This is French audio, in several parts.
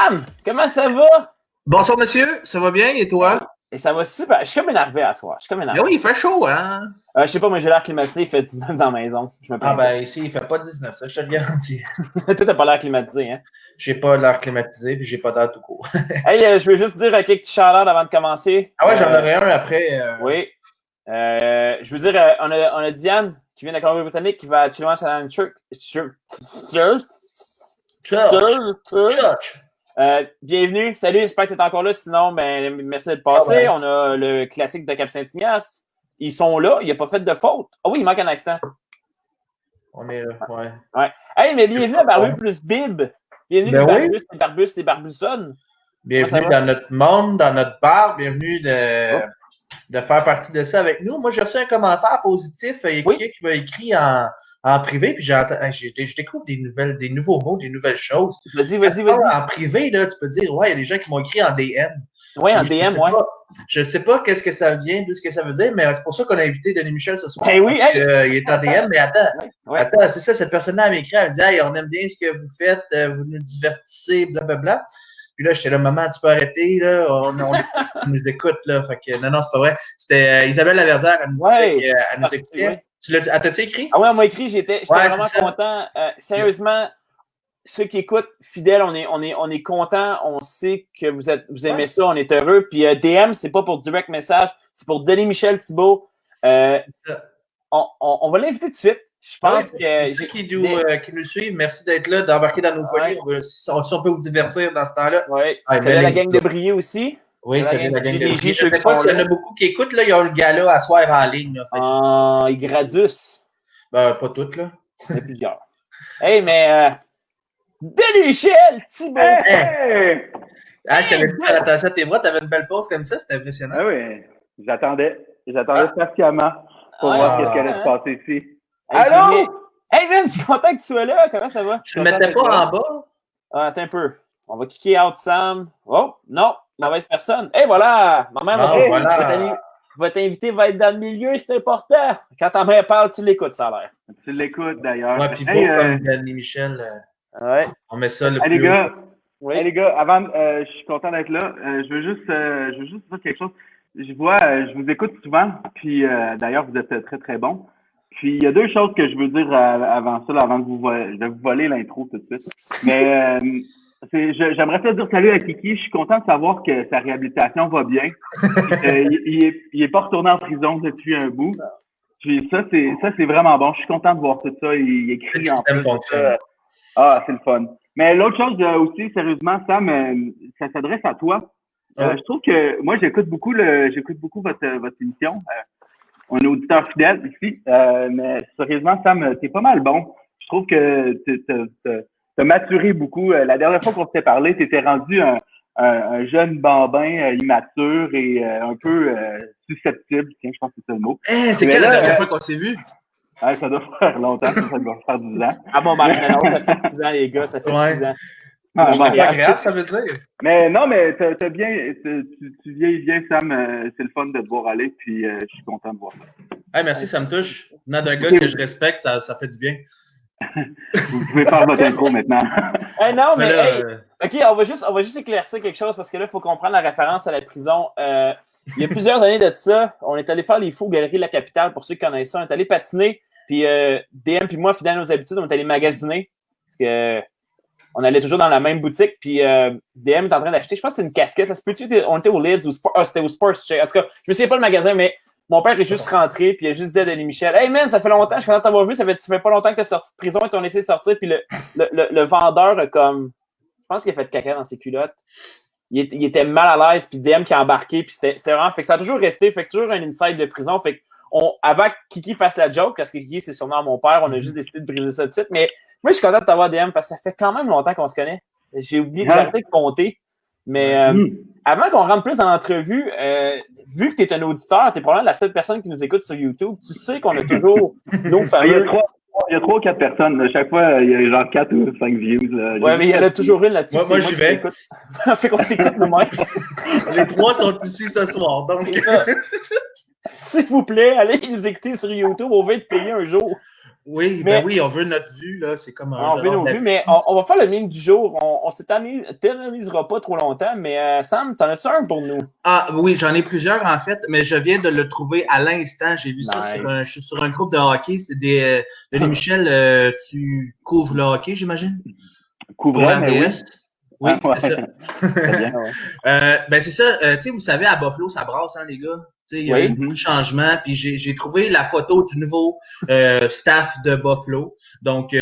Diane, comment ça va? Bonsoir, monsieur. Ça va bien? Et toi? Et ça va super. Je suis comme énervé à soir. Je suis comme énervé. Ben oui, il fait chaud, hein? Je sais pas, moi j'ai l'air climatisé, il fait 19 dans la maison. Je me plains Ah, ben ici, il fait pas 19, ça, je te le garantis. pas. Toi, t'as pas l'air climatisé, hein? J'ai pas l'air climatisé, puis j'ai pas d'air tout court. Hey, je veux juste dire quelques petits shout-outs avant de commencer. Ah ouais, j'en aurais un après. Oui. Je veux dire, on a Diane qui vient de la Colombie-Britannique qui va actuellement à la Church. Bienvenue, salut, j'espère que tu es encore là. Sinon, ben, merci d'être passé. ouais. On a le classique de Cap-Saint-Ignace. Ils sont là, il n'a pas fait de faute. Ah oui, il manque un accent. On est là, ouais. Ouais. Hey, mais bienvenue à Barbu plus Bib. Bienvenue Ben les oui. Barbus, les Barbusonnes. Bienvenue dans notre monde, dans notre bar. Bienvenue de faire partie de ça avec nous. Moi, j'ai reçu un commentaire positif. Il y a quelqu'un qui m'a écrit en privé, puis je découvre des nouveaux mots, des nouvelles choses. Vas-y. En privé, là, tu peux dire, ouais, il y a des gens qui m'ont écrit en DM. Oui, en DM, ouais. Je sais pas qu'est-ce que ça vient, d'où ce que ça veut dire, mais c'est pour ça qu'on a invité Denis Michel ce soir. Ben oui, il est en DM, mais attends, c'est ça, cette personne-là m'a écrit, elle me dit, hey, on aime bien ce que vous faites, vous nous divertissez, blablabla. Puis là, j'étais là, maman, tu peux arrêter, là, on nous écoute, là. Fait que, non, c'est pas vrai. C'était Isabelle Laverdière, elle nous écoutait. Ouais. Elle t'a-tu écrit? Ah ouais, elle m'a écrit, j'étais vraiment content. Sérieusement, ceux qui écoutent, fidèles, on est contents, on sait que vous aimez ça, on est heureux. Puis DM, c'est pas pour direct message, c'est pour Denis Michel Thibault. On va l'inviter tout de suite. Je pense que ceux qui nous suivent, merci d'être là, d'embarquer dans nos folies. Si on peut vous divertir dans ce temps-là. Oui. Salut la gang de Brié aussi. Oui, salut la gang de Brié. Je sais pas s'il y en a beaucoup qui écoutent, là, ils ont le gala à soir en ligne. Ils graduent. Ben, pas toutes, là. Il y en a plusieurs. Hey, mais Denis Michel Thibault! Hey! Je t'avais dit faire attention à tes bras, t'avais une belle pause comme ça, c'était impressionnant. Ah oui, j'attendais patiemment pour voir ce qui allait se passer ici. Allô? Hey, man, je suis content que tu sois là. Comment ça va? Tu ne mettais pas en bas? Attends un peu. On va kicker out Sam. Oh, non, mauvaise personne. Hey, voilà! Ma mère m'a dit, voilà. Votre invité va être dans le milieu, c'est important. Quand ta mère parle, tu l'écoutes, ça a l'air. Tu l'écoutes, d'ailleurs. Ouais, puis comme Denis Michel, on met ça le plus haut. Les gars, avant, je suis content d'être là. Je veux juste dire quelque chose. Je vous écoute souvent, puis d'ailleurs, vous êtes très, très bons. Puis, il y a deux choses que je veux dire avant ça, avant de vous voler l'intro tout de suite. Mais j'aimerais ça dire salut à Kiki. Je suis content de savoir que sa réhabilitation va bien. Il est pas retourné en prison depuis un bout. Puis ça, c'est vraiment bon. Je suis content de voir tout ça. Il écrit en plus. C'est le fun. Mais l'autre chose aussi, sérieusement, Sam, ça s'adresse à toi. Je trouve que moi, j'écoute beaucoup votre émission. On est auditeur fidèle ici. Mais sérieusement, Sam, t'es pas mal bon. Je trouve que t'as maturé beaucoup. La dernière fois qu'on s'était parlé, t'étais rendu un jeune bambin immature et un peu susceptible. Tiens, je pense que c'est ça le mot. C'est quelle la dernière fois qu'on s'est vu? Ça doit faire longtemps, ça doit faire 10 ans. Ah bon, Marc, ça fait 10 ans, les gars, ça fait 6 ans. C'est pas agréable, ça veut dire. Mais non, mais tu vieillis bien, Sam. C'est le fun de te voir aller, puis je suis content de voir ça. Hey, merci, ça me touche. Venant d'un gars que je respecte, ça fait du bien. Vous pouvez faire votre intro maintenant. Non, mais OK, on va juste éclaircir quelque chose parce que là, il faut comprendre la référence à la prison. Il y a plusieurs années de ça, on est allé faire les fous aux Galeries de la Capitale, pour ceux qui connaissent ça. On est allé patiner, puis DM puis moi, fidèle à nos habitudes, on est allé magasiner parce que on allait toujours dans la même boutique, puis DM est en train d'acheter, je pense que c'était une casquette, ça se peut-tu, on était au Lids, c'était au Sports Check. En tout cas, je me souviens pas le magasin, mais mon père est juste rentré, puis il a juste dit à Denis Michel, hey man, ça fait longtemps, je suis content de t'avoir vu, ça fait pas longtemps que t'es sorti de prison, et t'ont laissé sortir, puis le vendeur a comme, je pense qu'il a fait caca dans ses culottes. Il était mal à l'aise, puis DM qui a embarqué, puis c'était vraiment, fait que ça a toujours resté, fait que c'est toujours un inside de prison, fait que avant que Kiki fasse la joke, parce que Kiki c'est surnom à mon père, on a juste décidé de briser ça de suite, mais moi je suis content de t'avoir DM parce que ça fait quand même longtemps qu'on se connaît. J'ai oublié de compter, mais avant qu'on rentre plus dans l'entrevue, vu que tu es un auditeur, tu es probablement la seule personne qui nous écoute sur YouTube, tu sais qu'on a toujours nos fameux... Il y a 3 ou 4 personnes. Chaque fois, il y a genre 4 ou 5 views. Ouais, mais il y en a toujours une là-dessus. Moi j'y vais. Fait qu'on s'écoute nous-mêmes. Les 3 sont ici ce soir. Donc, s'il vous plaît, allez nous écouter sur YouTube. On va être payé un jour. Oui, mais, ben oui, on veut notre vue, là. C'est comme un. On veut nos vues, mais on va faire le meme du jour. On ne s'éternisera pas trop longtemps, mais Sam, t'en as-tu un pour nous? Ah oui, j'en ai plusieurs en fait, mais je viens de le trouver à l'instant. J'ai vu ça je suis sur un groupe de hockey. C'est des Denis Michel, tu couvres le hockey, j'imagine? Pour RDS. Oui, ouais. c'est ça. Bien, ouais. Ben c'est ça. Tu sais, vous savez, à Buffalo, ça brasse, hein, les gars. Tu sais, il y a eu beaucoup de changements. Puis j'ai trouvé la photo du nouveau staff de Buffalo. Donc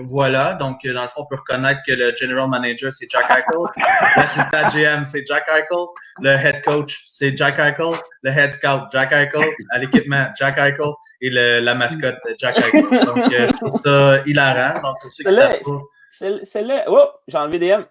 voilà. Donc dans le fond, on peut reconnaître que le general manager c'est Jack Eichel, l'assistant GM c'est Jack Eichel, le head coach c'est Jack Eichel, le head scout Jack Eichel, à l'équipement Jack Eichel et la mascotte Jack Eichel. Donc je trouve ça hilarant. Donc pour ceux qui savent pas. C'est là. Oh, j'ai enlevé DM.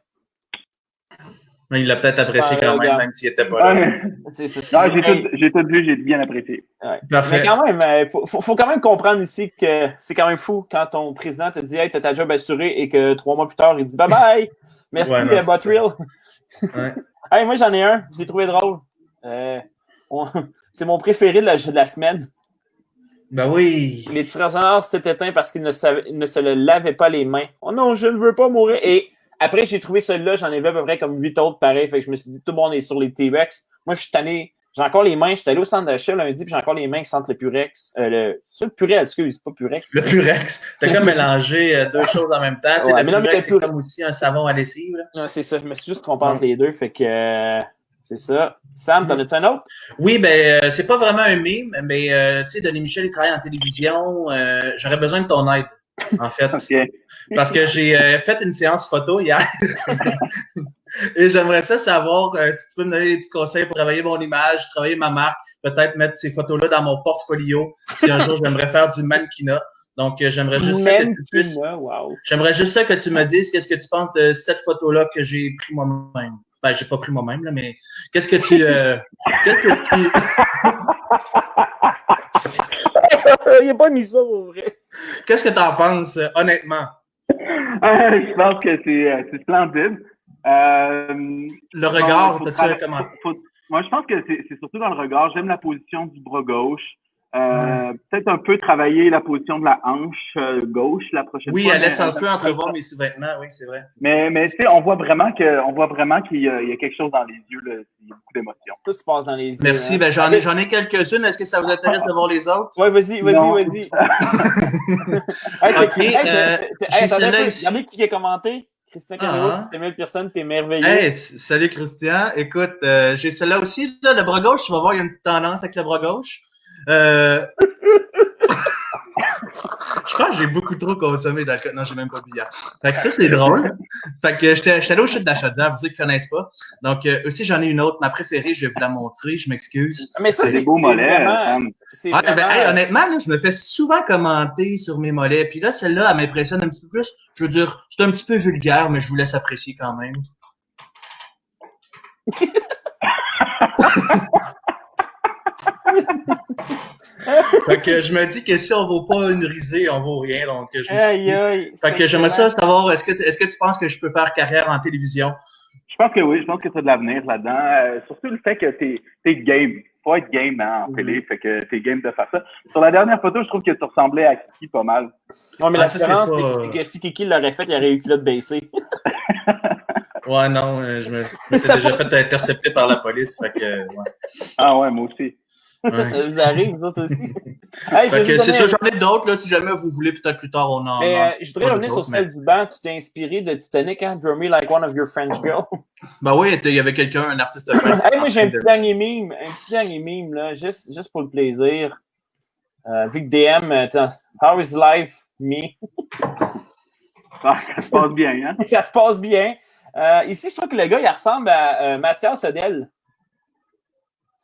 Il l'a peut-être apprécié quand même s'il n'était pas là. J'ai tout vu, j'ai bien apprécié. Ouais. Mais quand même, faut quand même comprendre ici que c'est quand même fou quand ton président te dit « Hey, t'as ta job assurée » et que 3 mois plus tard, il dit « Bye bye! Merci, Bottrill! » Hey, moi, j'en ai un. Je l'ai trouvé drôle. C'est mon préféré de la semaine. Ben oui. Les tireurs sonores s'est éteint parce qu'ils ne se lavaient pas les mains. « Oh non, je ne veux pas mourir! » Et après, j'ai trouvé celui-là, j'en avais à peu près comme 8 autres pareils. Fait que je me suis dit, tout le monde est sur les T-Rex. Moi, je suis tanné. J'ai encore les mains. Je suis allé au centre d'achat lundi, puis j'ai encore les mains qui sentent le Purex. C'est le Purel, excuse, c'est pas Purex. Le Purex. T'as comme mélangé deux choses en même temps. Tu sais, le Purex, c'est comme aussi un savon à lessive. Non, c'est ça. Je me suis juste trompé entre les deux. Fait que c'est ça. Sam, t'en as-tu un autre? Oui, ben, c'est pas vraiment un meme, mais tu sais, Denis Michel, il travaille en télévision. J'aurais besoin de ton aide, en fait. Okay. Parce que j'ai fait une séance photo hier et j'aimerais ça savoir si tu peux me donner des petits conseils pour travailler mon image, travailler ma marque, peut-être mettre ces photos-là dans mon portfolio si un jour j'aimerais faire du mannequinat. Donc, j'aimerais juste ça que tu me dises qu'est-ce que tu penses de cette photo-là que j'ai pris moi-même. Ben, j'ai pas pris moi-même, là, mais qu'est-ce que tu... Il n'a pas mis ça pour vrai. Qu'est-ce que tu en penses, honnêtement? Je pense que c'est splendide. Le regard, t'as-tu comment? Moi, je pense que c'est surtout dans le regard. J'aime la position du bras gauche. Peut-être un peu travailler la position de la hanche gauche la prochaine fois. Oui, elle laisse un peu entrevoir mes sous-vêtements, oui, c'est vrai. Mais tu sais, on voit vraiment qu'il y a quelque chose dans les yeux, là. Il y a beaucoup d'émotions. Tout se passe dans les yeux. Merci, ben j'en ai quelques-unes. Est-ce que ça vous intéresse de voir les autres? Oui, vas-y. Regardez qui a commenté. Christian Cano, c'est 1000 personnes, t'es merveilleux. Hey, salut Christian. Écoute, j'ai celle-là aussi, là, le bras gauche. Tu vas voir, il y a une petite tendance avec le bras gauche. Je pense que j'ai beaucoup trop consommé d'alcool. Non, j'ai même pas bu hier. Fait que ça, c'est drôle. Fait que j'étais allé au chute d'Achata, pour ceux qui connaissent pas. Donc, aussi, j'en ai une autre. Ma préférée, je vais vous la montrer. Je m'excuse. Mais ça, c'est des beaux mollets. Honnêtement, là, je me fais souvent commenter sur mes mollets. Puis là, celle-là, elle m'impressionne un petit peu plus. Je veux dire, c'est un petit peu vulgaire, mais je vous laisse apprécier quand même. Fait que je me dis que si on vaut pas une risée, on vaut rien. Donc, fait que j'aimerais ça savoir, est-ce que tu penses que je peux faire carrière en télévision? Je pense que oui, je pense que tu as de l'avenir là-dedans. Surtout le fait que t'es game. Faut être game en télé, fait que t'es game de faire ça. Sur la dernière photo, je trouve que tu ressemblais à Kiki pas mal. Non, mais la différence, c'est que si Kiki l'aurait fait, il aurait eu culotte baissée. Ouais, non, je me suis déjà fait intercepter par la police, fait que, ouais. Ah ouais, moi aussi. Ouais. Ça vous arrive, vous autres aussi. Hey, c'est ça, j'en ai d'autres, là, si jamais vous voulez, peut-être plus tard, on en... je voudrais revenir sur celle du banc. Tu t'es inspiré de Titanic, hein? Draw me like one of your French girls. Ben oui, il y avait quelqu'un, un artiste. Hey, moi, j'ai un petit dernier meme, là, juste pour le plaisir. Vic DM, how is life, me? Ça se passe bien, hein? Ça se passe bien. Ici, je trouve que le gars, il ressemble à Mathias Odell.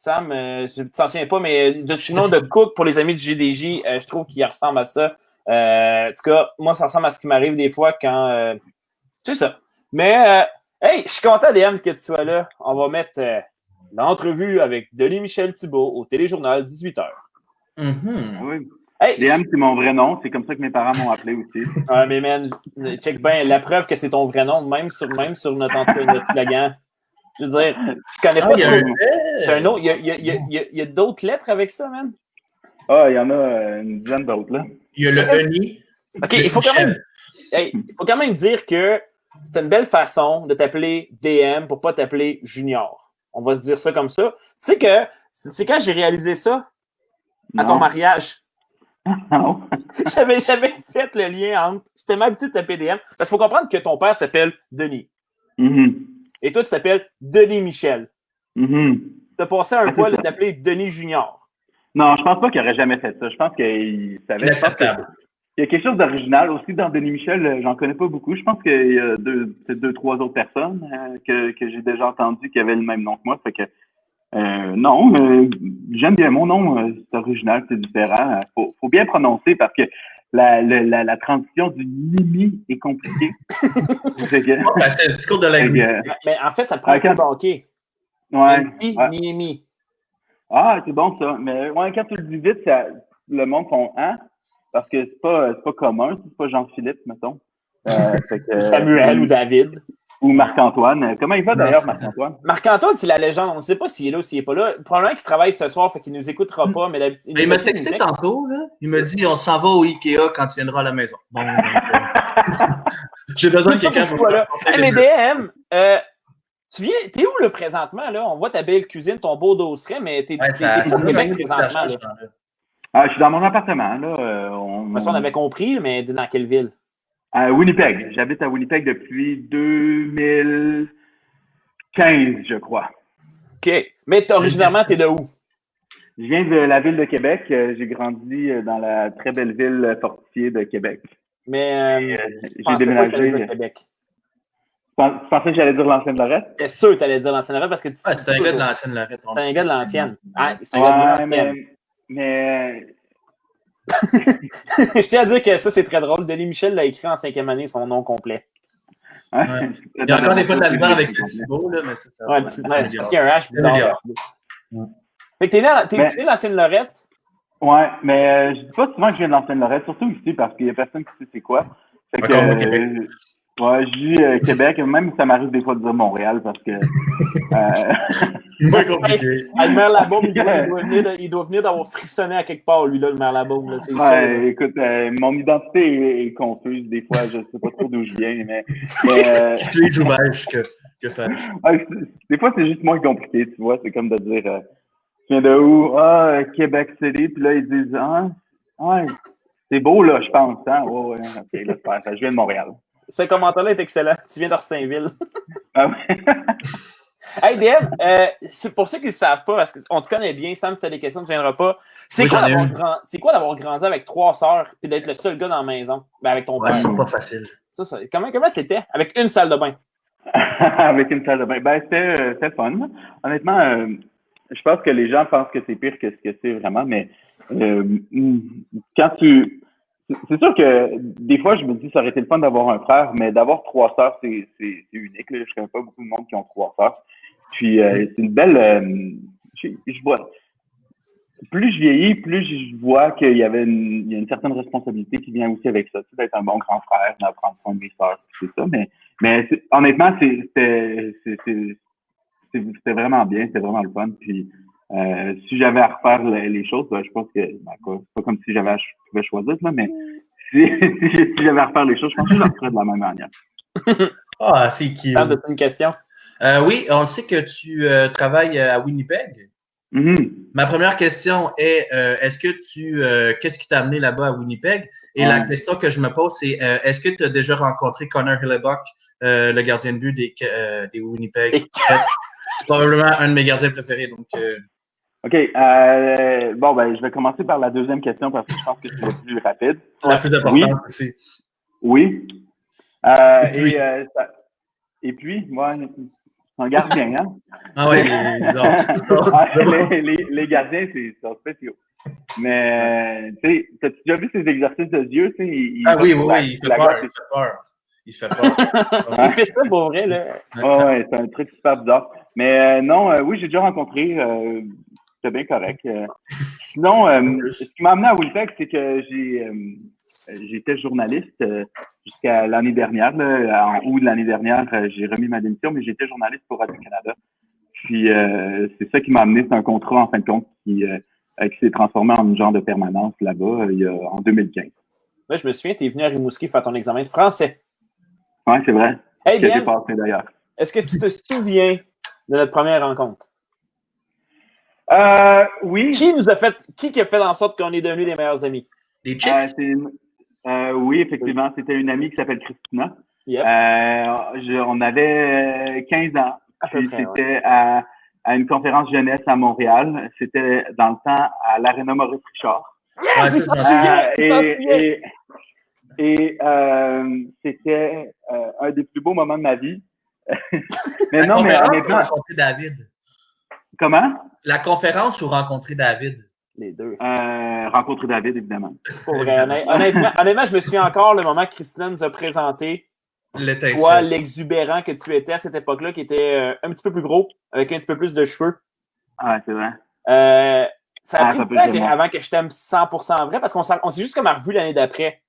Sam, je ne t'en souviens pas, mais de ce nom de Cook pour les amis du GDJ, je trouve qu'il ressemble à ça. En tout cas, moi, ça ressemble à ce qui m'arrive des fois quand... c'est ça. Mais, hey, je suis content, DM, que tu sois là. On va mettre l'entrevue avec Denis Michel Thibault au Téléjournal, 18h. Oui. Hey, DM, c'est mon vrai nom. C'est comme ça que mes parents m'ont appelé aussi. Mais man, check bien la preuve que c'est ton vrai nom, même sur notre slogan. Je veux dire, tu connais pas c'est un autre. Il y a d'autres lettres avec ça, man. Ah, il y en a une dizaine d'autres, là. Il y a le Eni. OK, il faut quand même dire que c'est une belle façon de t'appeler DM pour pas t'appeler Junior. On va se dire ça comme ça. Tu sais que c'est quand j'ai réalisé ça à ton mariage. Non. J'avais fait le lien entre. J'étais tellement habitué de t'appeler DM. Parce qu'il faut comprendre que ton père s'appelle Denis. Et toi, tu t'appelles Denis Michel. Tu as passé un poil de t'appeler Denis Junior. Non, je pense pas qu'il aurait jamais fait ça. Je pense qu'il savait. Inacceptable. Il y a quelque chose d'original aussi dans Denis Michel. J'en connais pas beaucoup. Je pense qu'il y a deux, trois autres personnes que j'ai déjà entendu qui avaient le même nom que moi. Fait que non, j'aime bien mon nom. C'est original, c'est différent. Faut bien prononcer parce que la transition du Nimi est compliquée. C'est le discours de la nuit. Mais en fait, ça te prend un peu de hockey. Ouais. Nimi. Ah, c'est bon ça. Mais ouais, quand tu le dis vite, le monde font hein? Parce que c'est pas commun, c'est pas Jean-Philippe, mettons. Samuel ou David. Ou Marc-Antoine. Comment il va d'ailleurs, Marc-Antoine? Marc-Antoine, c'est la légende. On ne sait pas s'il est là ou s'il n'est pas là. Probablement qu'il travaille ce soir, fait qu'il nous écoutera pas. Mais il m'a texté tantôt, là. Il m'a dit on s'en va au Ikea quand il viendra à la maison. Bon, j'ai besoin de quelqu'un pour là. Mais DM, t'es où là présentement? Là? On voit ta belle cuisine, ton beau dosseret, mais t'es au Québec présentement. Là. Ah, je suis dans mon appartement. Là. On avait compris, mais dans quelle ville? À Winnipeg. J'habite à Winnipeg depuis 2015, je crois. OK. Mais originairement, t'es de où? Je viens de la ville de Québec. J'ai grandi dans la très belle ville fortifiée de Québec. Mais j'ai déménagé. De Québec. Tu pensais que j'allais dire l'ancienne Lorette? C'est sûr que tu allais dire l'ancienne Lorette parce que tu. C'est un gars de l'ancienne Lorette. C'est un gars de l'ancienne. C'est un gars de l'ancienne. Mais... Je tiens à dire que ça, c'est très drôle. Denis Michel l'a écrit en 5e année, son nom complet. Ouais. Il y a encore des fois de la misère avec le Thibault, là, mais c'est ça. Ouais, parce qu'il y a un H bizarre. Fait que t'es né dans l'ancienne Lorette? Ouais, mais je dis pas souvent que je viens de l'ancienne Lorette, surtout ici, parce qu'il y a personne qui sait c'est quoi. Fait que, ouais, je dis Québec, même ça m'arrive des fois de dire Montréal, parce que... c'est pas compliqué. Le maire Labaume, il doit venir d'avoir frissonné à quelque part, lui, là, le maire Labaume. Là, c'est ouais, sûr, écoute, mon identité est confuse, des fois, je sais pas trop d'où je viens, mais qui suis-je ou vais-je, que fais-je? Des fois, c'est juste moins compliqué, tu vois, c'est comme de dire, tu viens de où? Ah, Québec City, puis là, ils disent, ouais, c'est beau, là, je pense, hein? Ouais, ok, là, je viens de Montréal. Ce commentaire-là est excellent. Tu viens d'Orsainville. Ah ouais. Hey, DM, c'est pour ceux qui ne savent pas, parce qu'on te connaît bien, Sam, si tu as des questions, tu ne viendras pas. C'est quoi d'avoir grandi avec 3 sœurs et d'être le seul gars dans la maison? Ben, avec ton père. C'est pas facile. Ça, comment c'était? Avec une salle de bain? Avec une salle de bain. Ben, c'était fun. Honnêtement, je pense que les gens pensent que c'est pire que ce que c'est vraiment, mais quand tu... C'est sûr que des fois, je me dis ça aurait été le fun d'avoir un frère, mais d'avoir 3 sœurs, c'est unique. Là. Je connais pas beaucoup de monde qui ont 3 sœurs. Puis c'est une belle... je vois... Plus je vieillis, plus je vois qu'il y a une certaine responsabilité qui vient aussi avec ça. Tu sais, d'être un bon grand frère, d'en prendre soin de mes sœurs, c'est ça. Mais honnêtement, c'était c'était vraiment bien, c'était vraiment le fun. Puis si j'avais à refaire les choses, ben, je pense que c'est pas comme si je pouvais choisir, là, mais si j'avais à refaire les choses, je pense que je le ferais de la même manière. Ah, c'est qui? T'as une question? Oui, on sait que tu travailles à Winnipeg. Mm-hmm. Ma première question est est-ce que qu'est-ce qui t'a amené là-bas à Winnipeg? Et la question que je me pose, c'est est-ce que tu as déjà rencontré Connor Hellebuyck, le gardien de but des Winnipeg? C'est probablement un de mes gardiens préférés. Donc, OK. Bon, ben, je vais commencer par la deuxième question parce que je pense que c'est le plus rapide. La plus importante aussi. Oui. Et puis, moi, c'est un gardien, hein? Ah oui, les gardiens, c'est spéciaux. Mais, tu sais, t'as-tu déjà vu ces exercices de Dieu? Tu sais, oui, il fait peur. Il fait peur. Il fait ça pour vrai, là. Ouais, c'est un truc super bizarre. Mais non, oui, j'ai déjà rencontré. C'était bien correct. Sinon, ce qui m'a amené à Winnipeg, c'est que j'étais journaliste jusqu'à l'année dernière. Là, en août de l'année dernière, j'ai remis ma démission, mais j'étais journaliste pour Radio-Canada. Puis c'est ça qui m'a amené, c'est un contrat en fin de compte qui qui s'est transformé en une genre de permanence là-bas en 2015. Ouais, je me souviens, tu es venu à Rimouski faire ton examen de français. Oui, c'est vrai. Hey, J'ai passé d'ailleurs. Est-ce que tu te souviens de notre première rencontre? Oui. Qui a fait en sorte qu'on est devenus des meilleurs amis? Des chicks? Oui, effectivement. C'était une amie qui s'appelle Christina. Yep. On avait 15 ans. Puis c'était ouais. à une conférence jeunesse à Montréal. C'était dans le temps à l'Arena Maurice Richard. Yeah, c'est ça! Et c'était un des plus beaux moments de ma vie. Mais non, mais honnêtement. Rencontrer David. Comment? La conférence ou rencontrer David? Les deux. Rencontrer David, évidemment. Pour vrai, honnêtement, je me souviens encore le moment que Christina nous a présenté. Toi, l'exubérant que tu étais à cette époque-là, qui était un petit peu plus gros, avec un petit peu plus de cheveux. Ah, c'est vrai. Ça a pris du temps avant que je t'aime 100% vrai, parce qu'on s'est juste comme revu l'année d'après.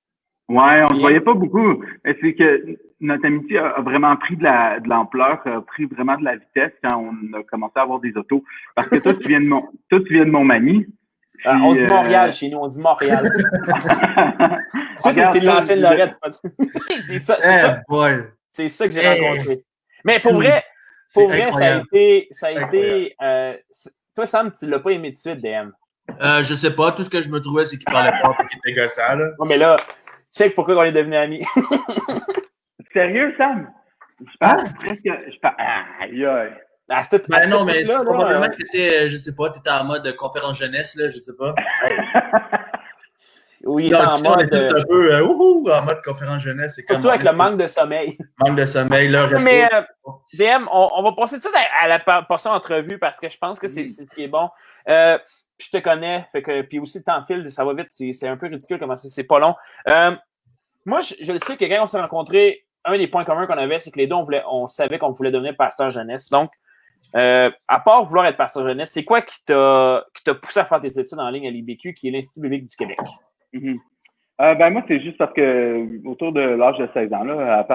Ouais, on ne voyait pas beaucoup. C'est que notre amitié a vraiment pris de l'ampleur, a pris vraiment de la vitesse quand on a commencé à avoir des autos. Parce que toi, tu viens de Montmagny. Puis, on dit Montréal chez nous, on dit Montréal. Toi, t'es de l'ancienne Lorette. C'est ça que j'ai rencontré. Mais pour vrai, ça a été toi, Sam, tu l'as pas aimé de suite, DM. Je sais pas. Tout ce que je me trouvais, c'est qu'il parlait pas et qu'il était gossant, là. Non, mais là, check pourquoi on est devenus amis. Sérieux, Sam? Aïe, aïe. Non, mais probablement que t'étais, je sais pas, t'étais en mode conférence jeunesse, là, je sais pas. Oui, il était en mode. Un peu en mode conférence jeunesse. Surtout avec le manque de sommeil. Manque de sommeil, là. Mais, DM, on va passer tout de suite à la portion entrevue parce que je pense que c'est ce qui est bon. Je te connais, puis aussi le temps file, ça va vite, c'est un peu ridicule comment c'est pas long. Moi, je le sais que quand on s'est rencontrés, un des points communs qu'on avait, c'est que les deux, on savait qu'on voulait devenir pasteur jeunesse. Donc, à part vouloir être pasteur jeunesse, c'est quoi qui t'a poussé à faire tes études en ligne à l'IBQ, qui est l'Institut biblique du Québec? Moi, c'est juste parce que autour de l'âge de 16 ans, là,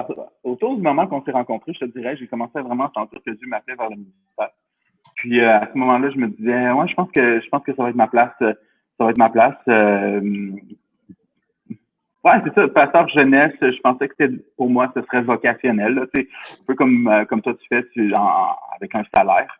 autour du moment qu'on s'est rencontrés, je te dirais, j'ai commencé à vraiment sentir que Dieu m'appelait vers le ministère. Puis à ce moment-là, je me disais, ouais, je pense que ça va être ma place. Ça va être ma place. Ouais, c'est ça, pasteur jeunesse, je pensais que pour moi, ce serait vocationnel. Là, un peu comme toi tu fais avec un salaire.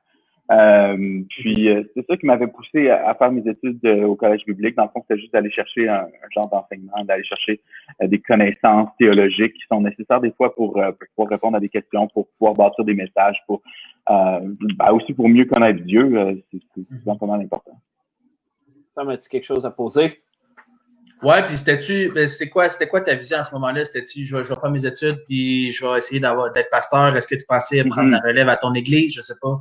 Puis c'est ça qui m'avait poussé à faire mes études au collège biblique. Dans le fond, c'était juste d'aller chercher un genre d'enseignement, d'aller chercher des connaissances théologiques qui sont nécessaires des fois pour pouvoir répondre à des questions, pour pouvoir bâtir des messages, pour aussi pour mieux connaître Dieu. C'est vraiment important. Ça m'a-tu quelque chose à poser? Ouais, puis c'était quoi ta vision à ce moment-là? C'était-tu, je vais faire mes études, puis je vais essayer d'être pasteur? Est-ce que tu pensais prendre la relève à ton église? Je sais pas.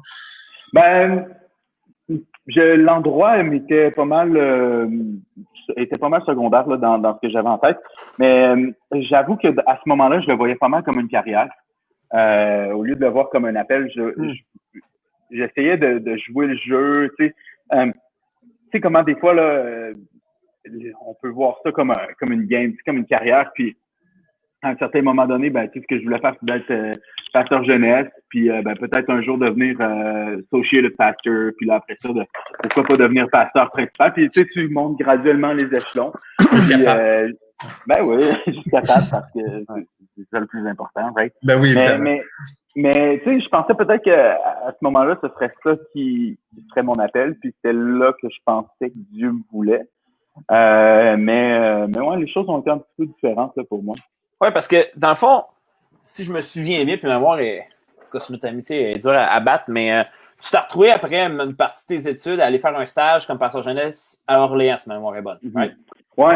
L'endroit était pas mal secondaire là, dans ce que j'avais en tête. Mais j'avoue que à ce moment-là, je le voyais pas mal comme une carrière. Au lieu de le voir comme un appel, j'essayais de jouer le jeu. Tu sais comment des fois là, on peut voir ça comme une game, comme une carrière. Puis à un certain moment donné, ce que je voulais faire, c'est d'être pasteur jeunesse, puis peut-être un jour devenir associate pastor, puis là après ça, pourquoi pas devenir pasteur principal. Puis tu montes graduellement les échelons. Oui, jusqu'à table, parce que c'est ça le plus important, right? Ben oui, évidemment. Mais tu sais, je pensais peut-être qu'à ce moment-là, ce serait ça qui serait mon appel, puis c'était là que je pensais que Dieu me voulait. Mais ouais, les choses ont été un petit peu différentes là, pour moi. Oui, parce que dans le fond, si je me souviens bien, puis ma mémoire est, en tout cas sur notre amitié, est dure à battre, mais tu t'es retrouvé après une partie de tes études à aller faire un stage comme pasteur jeunesse à Orléans, si ma mémoire est bonne. Right? Oui,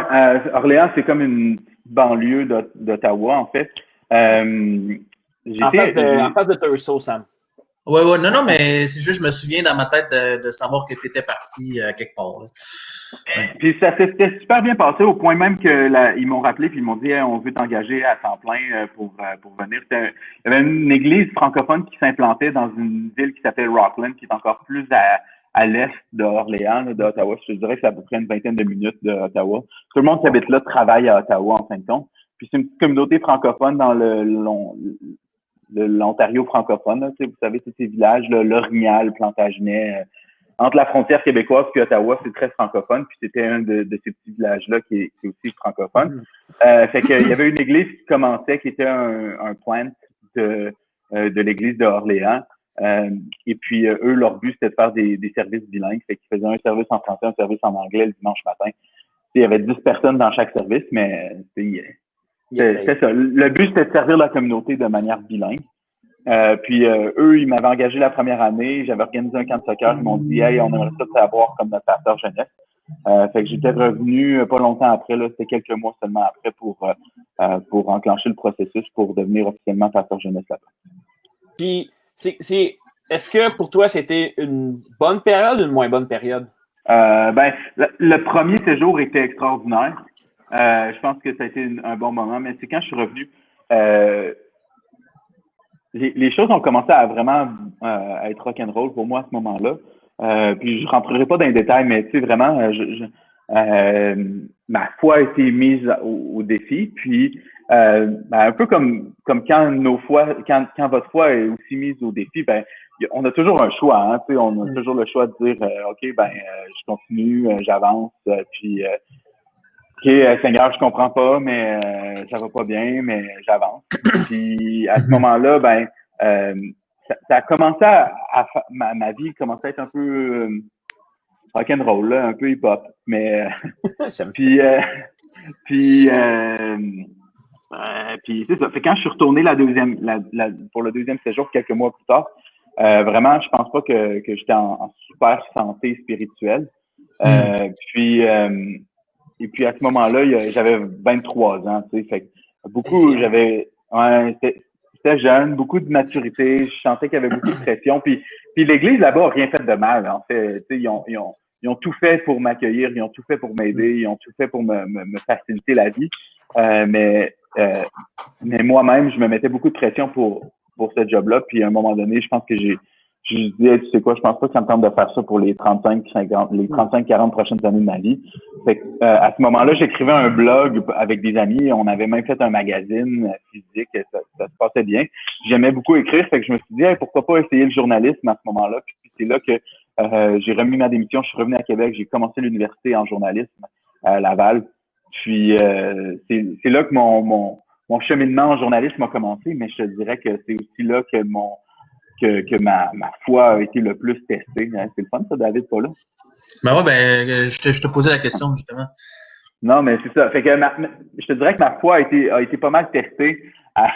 Orléans, c'est comme une banlieue d'Ottawa, en fait. En face de Thurso, Sam. Oui, non, mais c'est juste, je me souviens dans ma tête de savoir que tu étais parti quelque part. Là. Ouais. Puis ça s'était super bien passé au point même que ils m'ont rappelé puis ils m'ont dit on veut t'engager à temps plein pour venir. Il y avait une église francophone qui s'implantait dans une ville qui s'appelle Rockland, qui est encore plus à l'est d'Orléans, d'Ottawa. Je dirais que c'est à peu près une vingtaine de minutes d'Ottawa. Tout le monde qui habite là travaille à Ottawa en fin de compte. Puis c'est une petite communauté francophone dans l'Ontario francophone. Là, vous savez, tous ces villages, là, Lorignal, Plantagenet, entre la frontière québécoise puis Ottawa, c'est très francophone. Puis c'était un de ces petits villages-là qui est aussi francophone. Fait qu'il y avait une église qui commençait, qui était un plant de l'église de Orléans. Et puis, eux, leur but, c'était de faire des services bilingues. Fait qu'ils faisaient un service en français, un service en anglais le dimanche matin. Il y avait 10 personnes dans chaque service, mais c'était ça. Le but, c'était de servir la communauté de manière bilingue. Puis eux, ils m'avaient engagé la première année. J'avais organisé un camp de soccer. Ils m'ont dit « Hey, on aimerait ça te savoir comme notre pasteur jeunesse. » Fait que j'étais revenu pas longtemps après, là, c'était quelques mois seulement après pour enclencher le processus pour devenir officiellement pasteur jeunesse là-bas. Puis, est-ce que pour toi, c'était une bonne période ou une moins bonne période? Le premier séjour était extraordinaire. Je pense que ça a été un bon moment, mais c'est quand je suis revenu, les choses ont commencé à vraiment être rock'n'roll pour moi à ce moment-là. Puis je rentrerai pas dans les détails, mais tu sais vraiment, ma foi a été mise au défi. Puis un peu comme quand quand votre foi est aussi mise au défi, on a toujours un choix, hein, tu sais, on a toujours le choix de dire OK, je continue, j'avance, puis OK, Seigneur, je comprends pas, mais ça va pas bien, mais j'avance. Puis à ce moment-là, ça a commencé ma vie commençait à être un peu rock'n'roll, là, un peu hip-hop, mais puis c'est ça. Fait quand je suis retourné pour le deuxième séjour quelques mois plus tard, vraiment, je pense pas que j'étais en super santé spirituelle. Et puis à ce moment-là, j'avais 23 ans, tu sais, fait beaucoup, c'était jeune, beaucoup de maturité, je sentais qu'il y avait beaucoup de pression. Puis l'église là-bas a rien fait de mal, en fait. Tu sais, ils ont tout fait pour m'accueillir, ils ont tout fait pour m'aider, ils ont tout fait pour me faciliter la vie. Mais moi-même, je me mettais beaucoup de pression pour ce job-là. Puis à un moment donné, je pense que je dis, hey, tu sais quoi, je pense pas que ça me tente de faire ça pour les 35-40 prochaines années de ma vie. Fait que, à ce moment-là, j'écrivais un blog avec des amis. On avait même fait un magazine physique. Ça se passait bien. J'aimais beaucoup écrire. Fait que je me suis dit, hey, pourquoi pas essayer le journalisme à ce moment-là. Puis c'est là que j'ai remis ma démission. Je suis revenu à Québec. J'ai commencé l'université en journalisme à Laval. Puis c'est là que mon cheminement en journalisme a commencé. Mais je te dirais que c'est aussi là que que ma foi a été le plus testée. Hein. C'est le fun, ça, David, pas là? Je te posais la question, justement. Non, mais c'est ça. Fait que je te dirais que ma foi a été pas mal testée à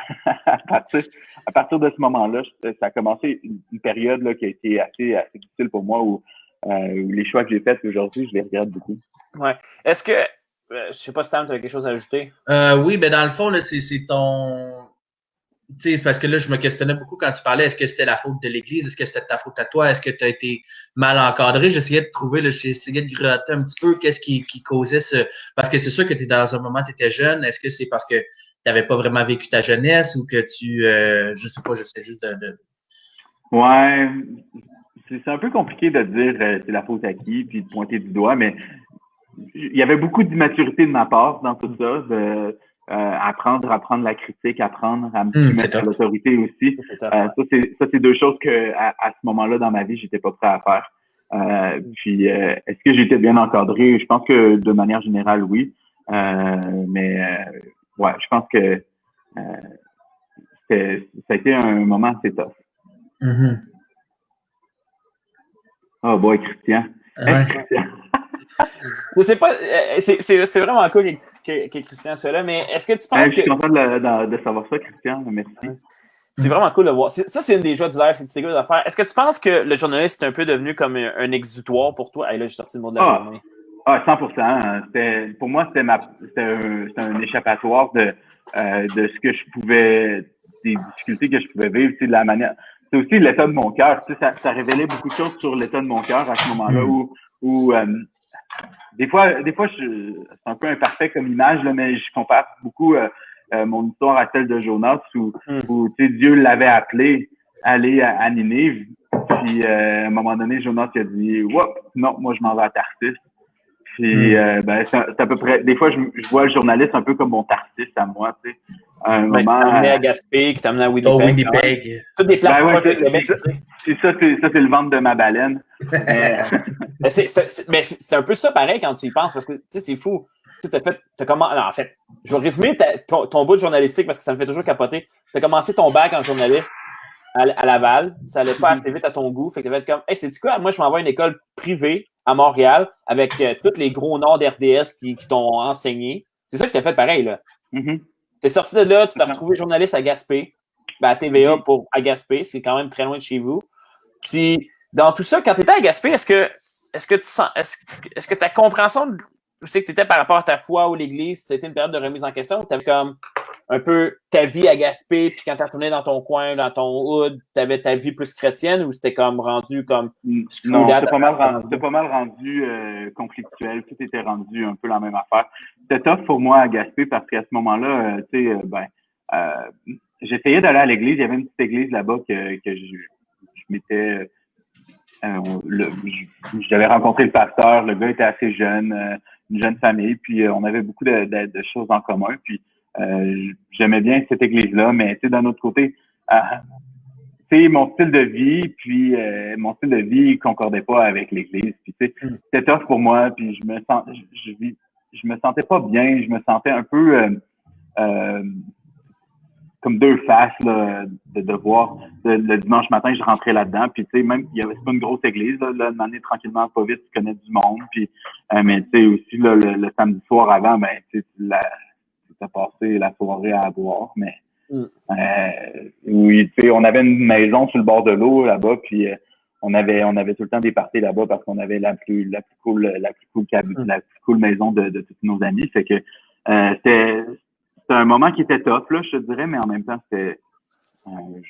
partir de ce moment-là. Ça a commencé une période là, qui a été assez difficile pour moi où les choix que j'ai faits aujourd'hui, je les regrette beaucoup. Ouais. Est-ce que, je sais pas si Sam, tu as quelque chose à ajouter? Oui, dans le fond, là, c'est ton... Tu sais, parce que là, je me questionnais beaucoup quand tu parlais, est-ce que c'était la faute de l'Église? Est-ce que c'était ta faute à toi? Est-ce que tu as été mal encadré? J'essayais de trouver, j'essayais de gratter un petit peu qu'est-ce qui causait ce... Parce que c'est sûr que tu es dans un moment, tu étais jeune. Est-ce que c'est parce que tu n'avais pas vraiment vécu ta jeunesse ou que tu... je sais pas, j'essaie juste de... Ouais, c'est un peu compliqué de dire c'est la faute à qui, puis de pointer du doigt, mais il y avait beaucoup d'immaturité de ma part dans tout ça, apprendre à prendre la critique, apprendre à me soumettre à l'autorité aussi. Ça, c'est deux choses que à ce moment-là dans ma vie, j'étais pas prêt à faire. Puis est-ce que j'étais bien encadré? Je pense que de manière générale, oui. Mais je pense que ça a été un moment assez tough. Mm-hmm. Oh boy, Christian. Ouais. Hey, Christian. Je sais pas, c'est vraiment cool que Christian soit là, mais est-ce que tu penses que... Je suis content de savoir ça, Christian. Merci. C'est vraiment cool de voir. Ça, c'est une des joies du live, c'est cool de faire. Est-ce que tu penses que le journaliste est un peu devenu comme un exutoire pour toi? Hey, là, j'ai sorti le mot de la journée. 100%. Pour moi, c'était un échappatoire de ce que je pouvais, des difficultés que je pouvais vivre, de la manière. C'est aussi l'état de mon cœur. Ça révélait beaucoup de choses sur l'état de mon cœur à ce moment-là où des fois, c'est un peu imparfait comme image, là, mais je compare beaucoup mon histoire à celle de Jonas où Dieu l'avait appelé à aller à Ninive. Puis à un moment donné, Jonas a dit non, moi je m'en vais à Tarsis. Puis, c'est à peu près... Des fois, je vois le journaliste un peu comme mon Tarsis à moi, tu sais. À un moment... Qui t'a amené à Gaspé, qui t'a amené à Winnipeg. Winnipeg. Toutes des places proches de Québec. C'est le ventre de ma baleine. Mais c'est un peu ça pareil quand tu y penses, parce que, tu sais, c'est fou. Tu sais, en fait, je vais résumer ton bout de journalistique parce que ça me fait toujours capoter. Tu as commencé ton bac en journaliste à Laval. Ça allait pas assez vite à ton goût. Fait que tu être comme, hey, c'est-tu quoi? Moi, je m'envoie à une école privée à Montréal avec tous les gros noms d'RDS qui t'ont enseigné. C'est ça que tu as fait pareil, là. Tu es sorti de là, tu t'es retrouvé journaliste à Gaspé, à TVA à Gaspé, c'est quand même très loin de chez vous. Puis, dans tout ça, quand tu étais à Gaspé, est-ce que ta compréhension de tu sais que tu étais par rapport à ta foi ou l'Église, c'était une période de remise en question ou tu avais comme un peu ta vie à Gaspé, puis quand tu retournais dans ton coin, dans ton hood, tu avais ta vie plus chrétienne ou c'était comme rendu comme... Non, c'était pas mal rendu conflictuel. Tout était rendu un peu la même affaire. C'était tough pour moi à Gaspé parce qu'à ce moment-là, j'essayais d'aller à l'église. Il y avait une petite église là-bas que je m'étais... j'avais rencontré le pasteur. Le gars était assez jeune, une jeune famille, puis on avait beaucoup de choses en commun. Puis j'aimais bien cette église-là, mais tu sais, d'un autre côté, mon style de vie, puis mon style de vie concordait pas avec l'église. Puis tu sais, c'était tough pour moi, puis je me sentais pas bien, je me sentais un peu comme deux faces là, de devoir. Le dimanche matin, je rentrais là-dedans, puis tu sais, même c'est pas une grosse église, là, une année tranquillement, pas vite, tu connais du monde, puis mais tu sais aussi là, le samedi soir avant, ben tu sais, t'as passé la soirée à boire, mais oui, tu sais, on avait une maison sur le bord de l'eau là-bas, puis on avait tout le temps des parties là-bas parce qu'on avait la plus cool maison de tous nos amis. Fait que c'était un moment qui était top, là, je te dirais, mais en même temps, je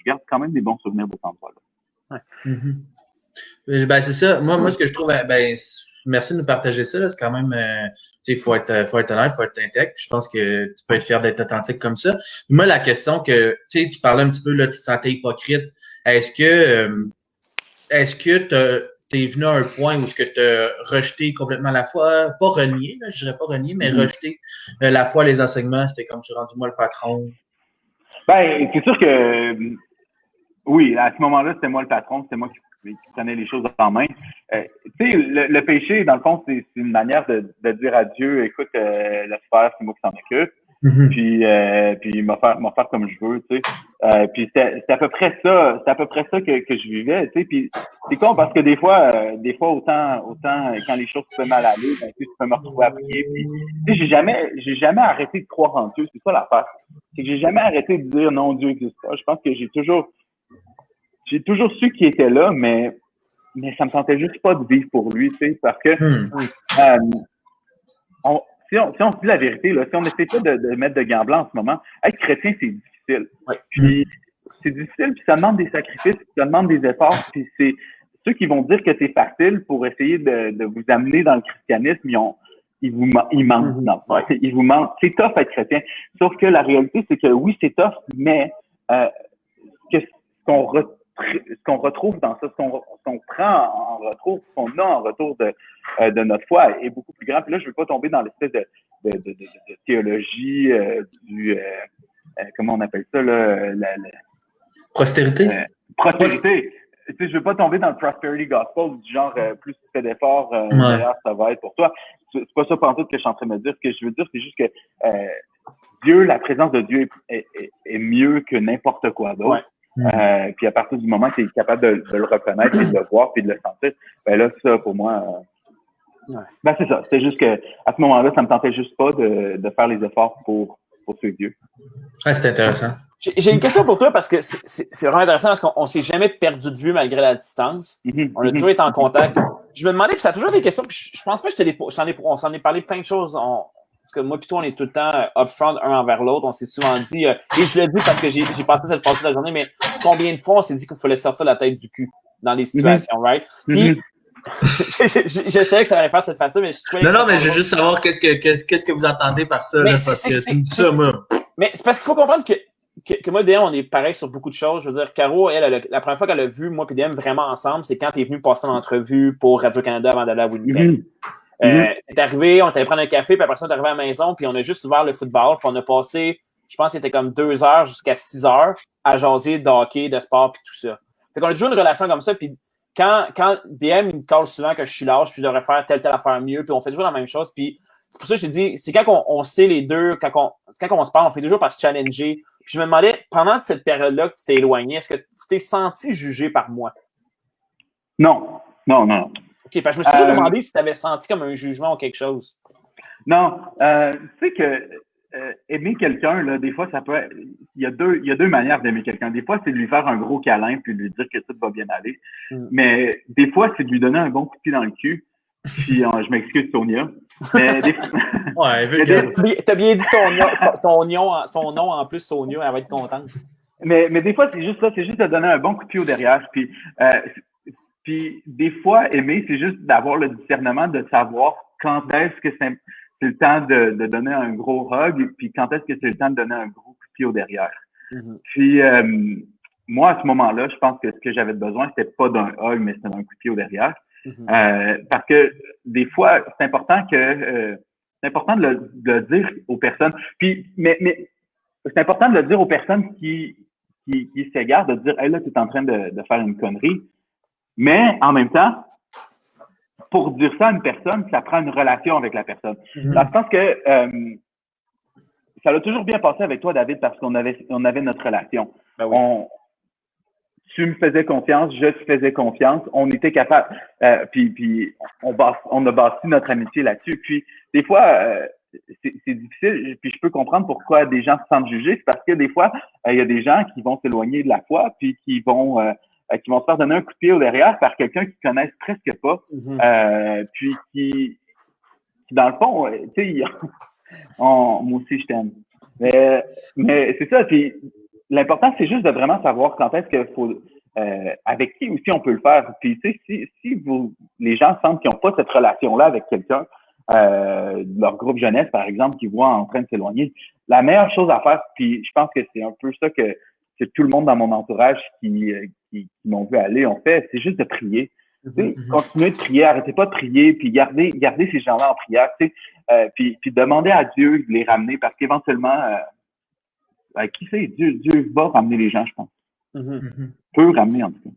garde quand même des bons souvenirs de cet endroit-là. Ouais. Ben, c'est ça. Moi, ce que je trouve, merci de nous partager ça. Là. C'est quand même, il faut être honnête, il faut être intègre. Je pense que tu peux être fier d'être authentique comme ça. Moi, la question que, tu parlais un petit peu, là, tu te sentais hypocrite. Est-ce que t'es venu à un point où tu as rejeté complètement la foi, pas renié, là, je dirais pas renié, mais rejeté la foi, les enseignements, c'était comme tu rendu moi le patron? Ben, c'est sûr que oui, à ce moment-là, c'était moi le patron, c'était moi qui prenais les choses en main. Tu sais, le péché, dans le fond, c'est une manière de dire à Dieu, écoute, laisse faire, c'est moi qui s'en occupe. Puis m'a faire comme je veux, tu sais. Puis c'est à peu près ça, que je vivais, tu sais. Puis c'est con parce que des fois autant quand les choses se font mal aller, ben, tu peux me retrouver à prier. Puis tu sais, j'ai jamais arrêté de croire en Dieu, c'est ça l'affaire. C'est que j'ai jamais arrêté de dire non, Dieu n'existe pas. Je pense que j'ai toujours su qu'il était là, mais ça me tentait juste pas de vivre pour lui, tu sais, parce que si on se dit la vérité, là, si on n'essaie pas de mettre de gants blancs en ce moment, être chrétien, c'est difficile. Ouais. Puis c'est difficile, puis ça demande des sacrifices, puis ça demande des efforts, puis c'est ceux qui vont dire que c'est facile pour essayer de vous amener dans le christianisme, ils vous mentent. Non, ils vous mentent. C'est tough être chrétien. Sauf que la réalité, c'est que oui, c'est tough, mais ce qu'on retrouve dans ça, ce qu'on prend en retour, ce qu'on a en retour de notre foi est beaucoup plus grand. Puis là, je veux pas tomber dans l'espèce de théologie comment on appelle ça, là, Prospérité. Prospérité. Tu sais, je veux pas tomber dans le prosperity gospel du genre plus tu fais d'efforts, meilleur ça va être pour toi. C'est pas ça pantoute que je suis en train de me dire. Ce que je veux dire, c'est juste que Dieu, la présence de Dieu est mieux que n'importe quoi d'autre. Puis à partir du moment que tu es capable de le reconnaître et de le voir puis de le sentir, ben là, ça, pour moi, ben c'est ça. C'est juste que à ce moment-là, ça me tentait juste pas de faire les efforts pour suivre Dieu. Ouais, c'est intéressant. J'ai une question pour toi parce que c'est vraiment intéressant parce qu'on s'est jamais perdu de vue malgré la distance. On a toujours été en contact. Je me demandais, puis ça a toujours des questions, puis je pense pas que on s'en est parlé plein de choses. Parce que moi et toi, on est tout le temps upfront un envers l'autre. On s'est souvent dit, et je le dis parce que j'ai passé cette partie de la journée, mais combien de fois on s'est dit qu'il fallait sortir la tête du cul dans les situations, right? Puis, je savais que ça allait faire cette phase-là, mais je trouvais... Non, mais je veux juste savoir qu'est-ce que vous entendez par ça, là, parce que c'est ça, moi. Mais c'est parce qu'il faut comprendre que moi et DM, on est pareil sur beaucoup de choses. Je veux dire, Caro, elle, la première fois qu'elle a vu moi et DM vraiment ensemble, c'est quand t'es venu passer l'entrevue pour Radio-Canada avant d'aller à Winnipeg. T'es arrivé, on t'allait prendre un café, puis après ça, on est arrivé à la maison, puis on a juste ouvert le football, puis on a passé, je pense que c'était comme 2 heures jusqu'à 6 heures à jaser de hockey, de sport, puis tout ça. Fait qu'on a toujours une relation comme ça, puis quand DM, il me colle souvent que je suis lâche, puis je devrais faire telle affaire mieux, puis on fait toujours la même chose, puis c'est pour ça que je te dis, c'est quand on sait les deux, quand on se parle, on fait toujours par se challenger. Puis je me demandais, pendant cette période-là que tu t'es éloigné, est-ce que tu t'es senti jugé par moi? Non. OK, parce que je me suis toujours demandé si tu avais senti comme un jugement ou quelque chose. Non, tu sais que aimer quelqu'un, là, des fois, ça peut être, il y a deux manières d'aimer quelqu'un. Des fois, c'est de lui faire un gros câlin puis de lui dire que tout va bien aller. Mais des fois, c'est de lui donner un bon coup de pied dans le cul. Puis je m'excuse, Sonia. Mais t'as bien dit son nom en plus, Sonia, elle va être contente. Mais des fois, c'est juste ça, c'est juste de donner un bon coup de pied au derrière. Puis des fois, aimer, c'est juste d'avoir le discernement de savoir quand est-ce que c'est le temps de donner un gros hug, puis quand est-ce que c'est le temps de donner un gros coup de pied au derrière. Puis moi, à ce moment-là, je pense que ce que j'avais besoin, c'était pas d'un hug, mais c'était d'un coup de pied au derrière. Parce que des fois, c'est important de le dire aux personnes. Puis, mais c'est important de le dire aux personnes qui s'égarent, de dire, hey, là, tu es en train de faire une connerie. Mais en même temps, pour dire ça à une personne, ça prend une relation avec la personne. Je pense que ça a toujours bien passé avec toi, David, parce qu'on avait notre relation. Ben oui. Tu me faisais confiance, je te faisais confiance, on était capable, puis on a bâti notre amitié là-dessus. Puis des fois, c'est difficile, puis je peux comprendre pourquoi des gens se sentent jugés, c'est parce que des fois, il y a des gens qui vont s'éloigner de la foi, puis qui vont se faire donner un coup de pied au derrière par quelqu'un qu'ils connaissent presque pas, puis qui dans le fond, tu sais, moi aussi je t'aime. Mais c'est ça, puis l'important, c'est juste de vraiment savoir quand est-ce qu'il faut, avec qui aussi on peut le faire. Puis, tu sais, si les gens sentent qu'ils n'ont pas cette relation-là avec quelqu'un, leur groupe jeunesse, par exemple, qui voit en train de s'éloigner, la meilleure chose à faire, puis je pense que c'est un peu ça que tout le monde dans mon entourage qui m'ont vu aller ont fait, c'est juste de prier. Continuez de prier, arrêtez pas de prier, puis gardez ces gens-là en prière, puis demandez à Dieu de les ramener, parce qu'éventuellement, qui sait, Dieu va ramener les gens, je pense. Peut ramener, en tout cas.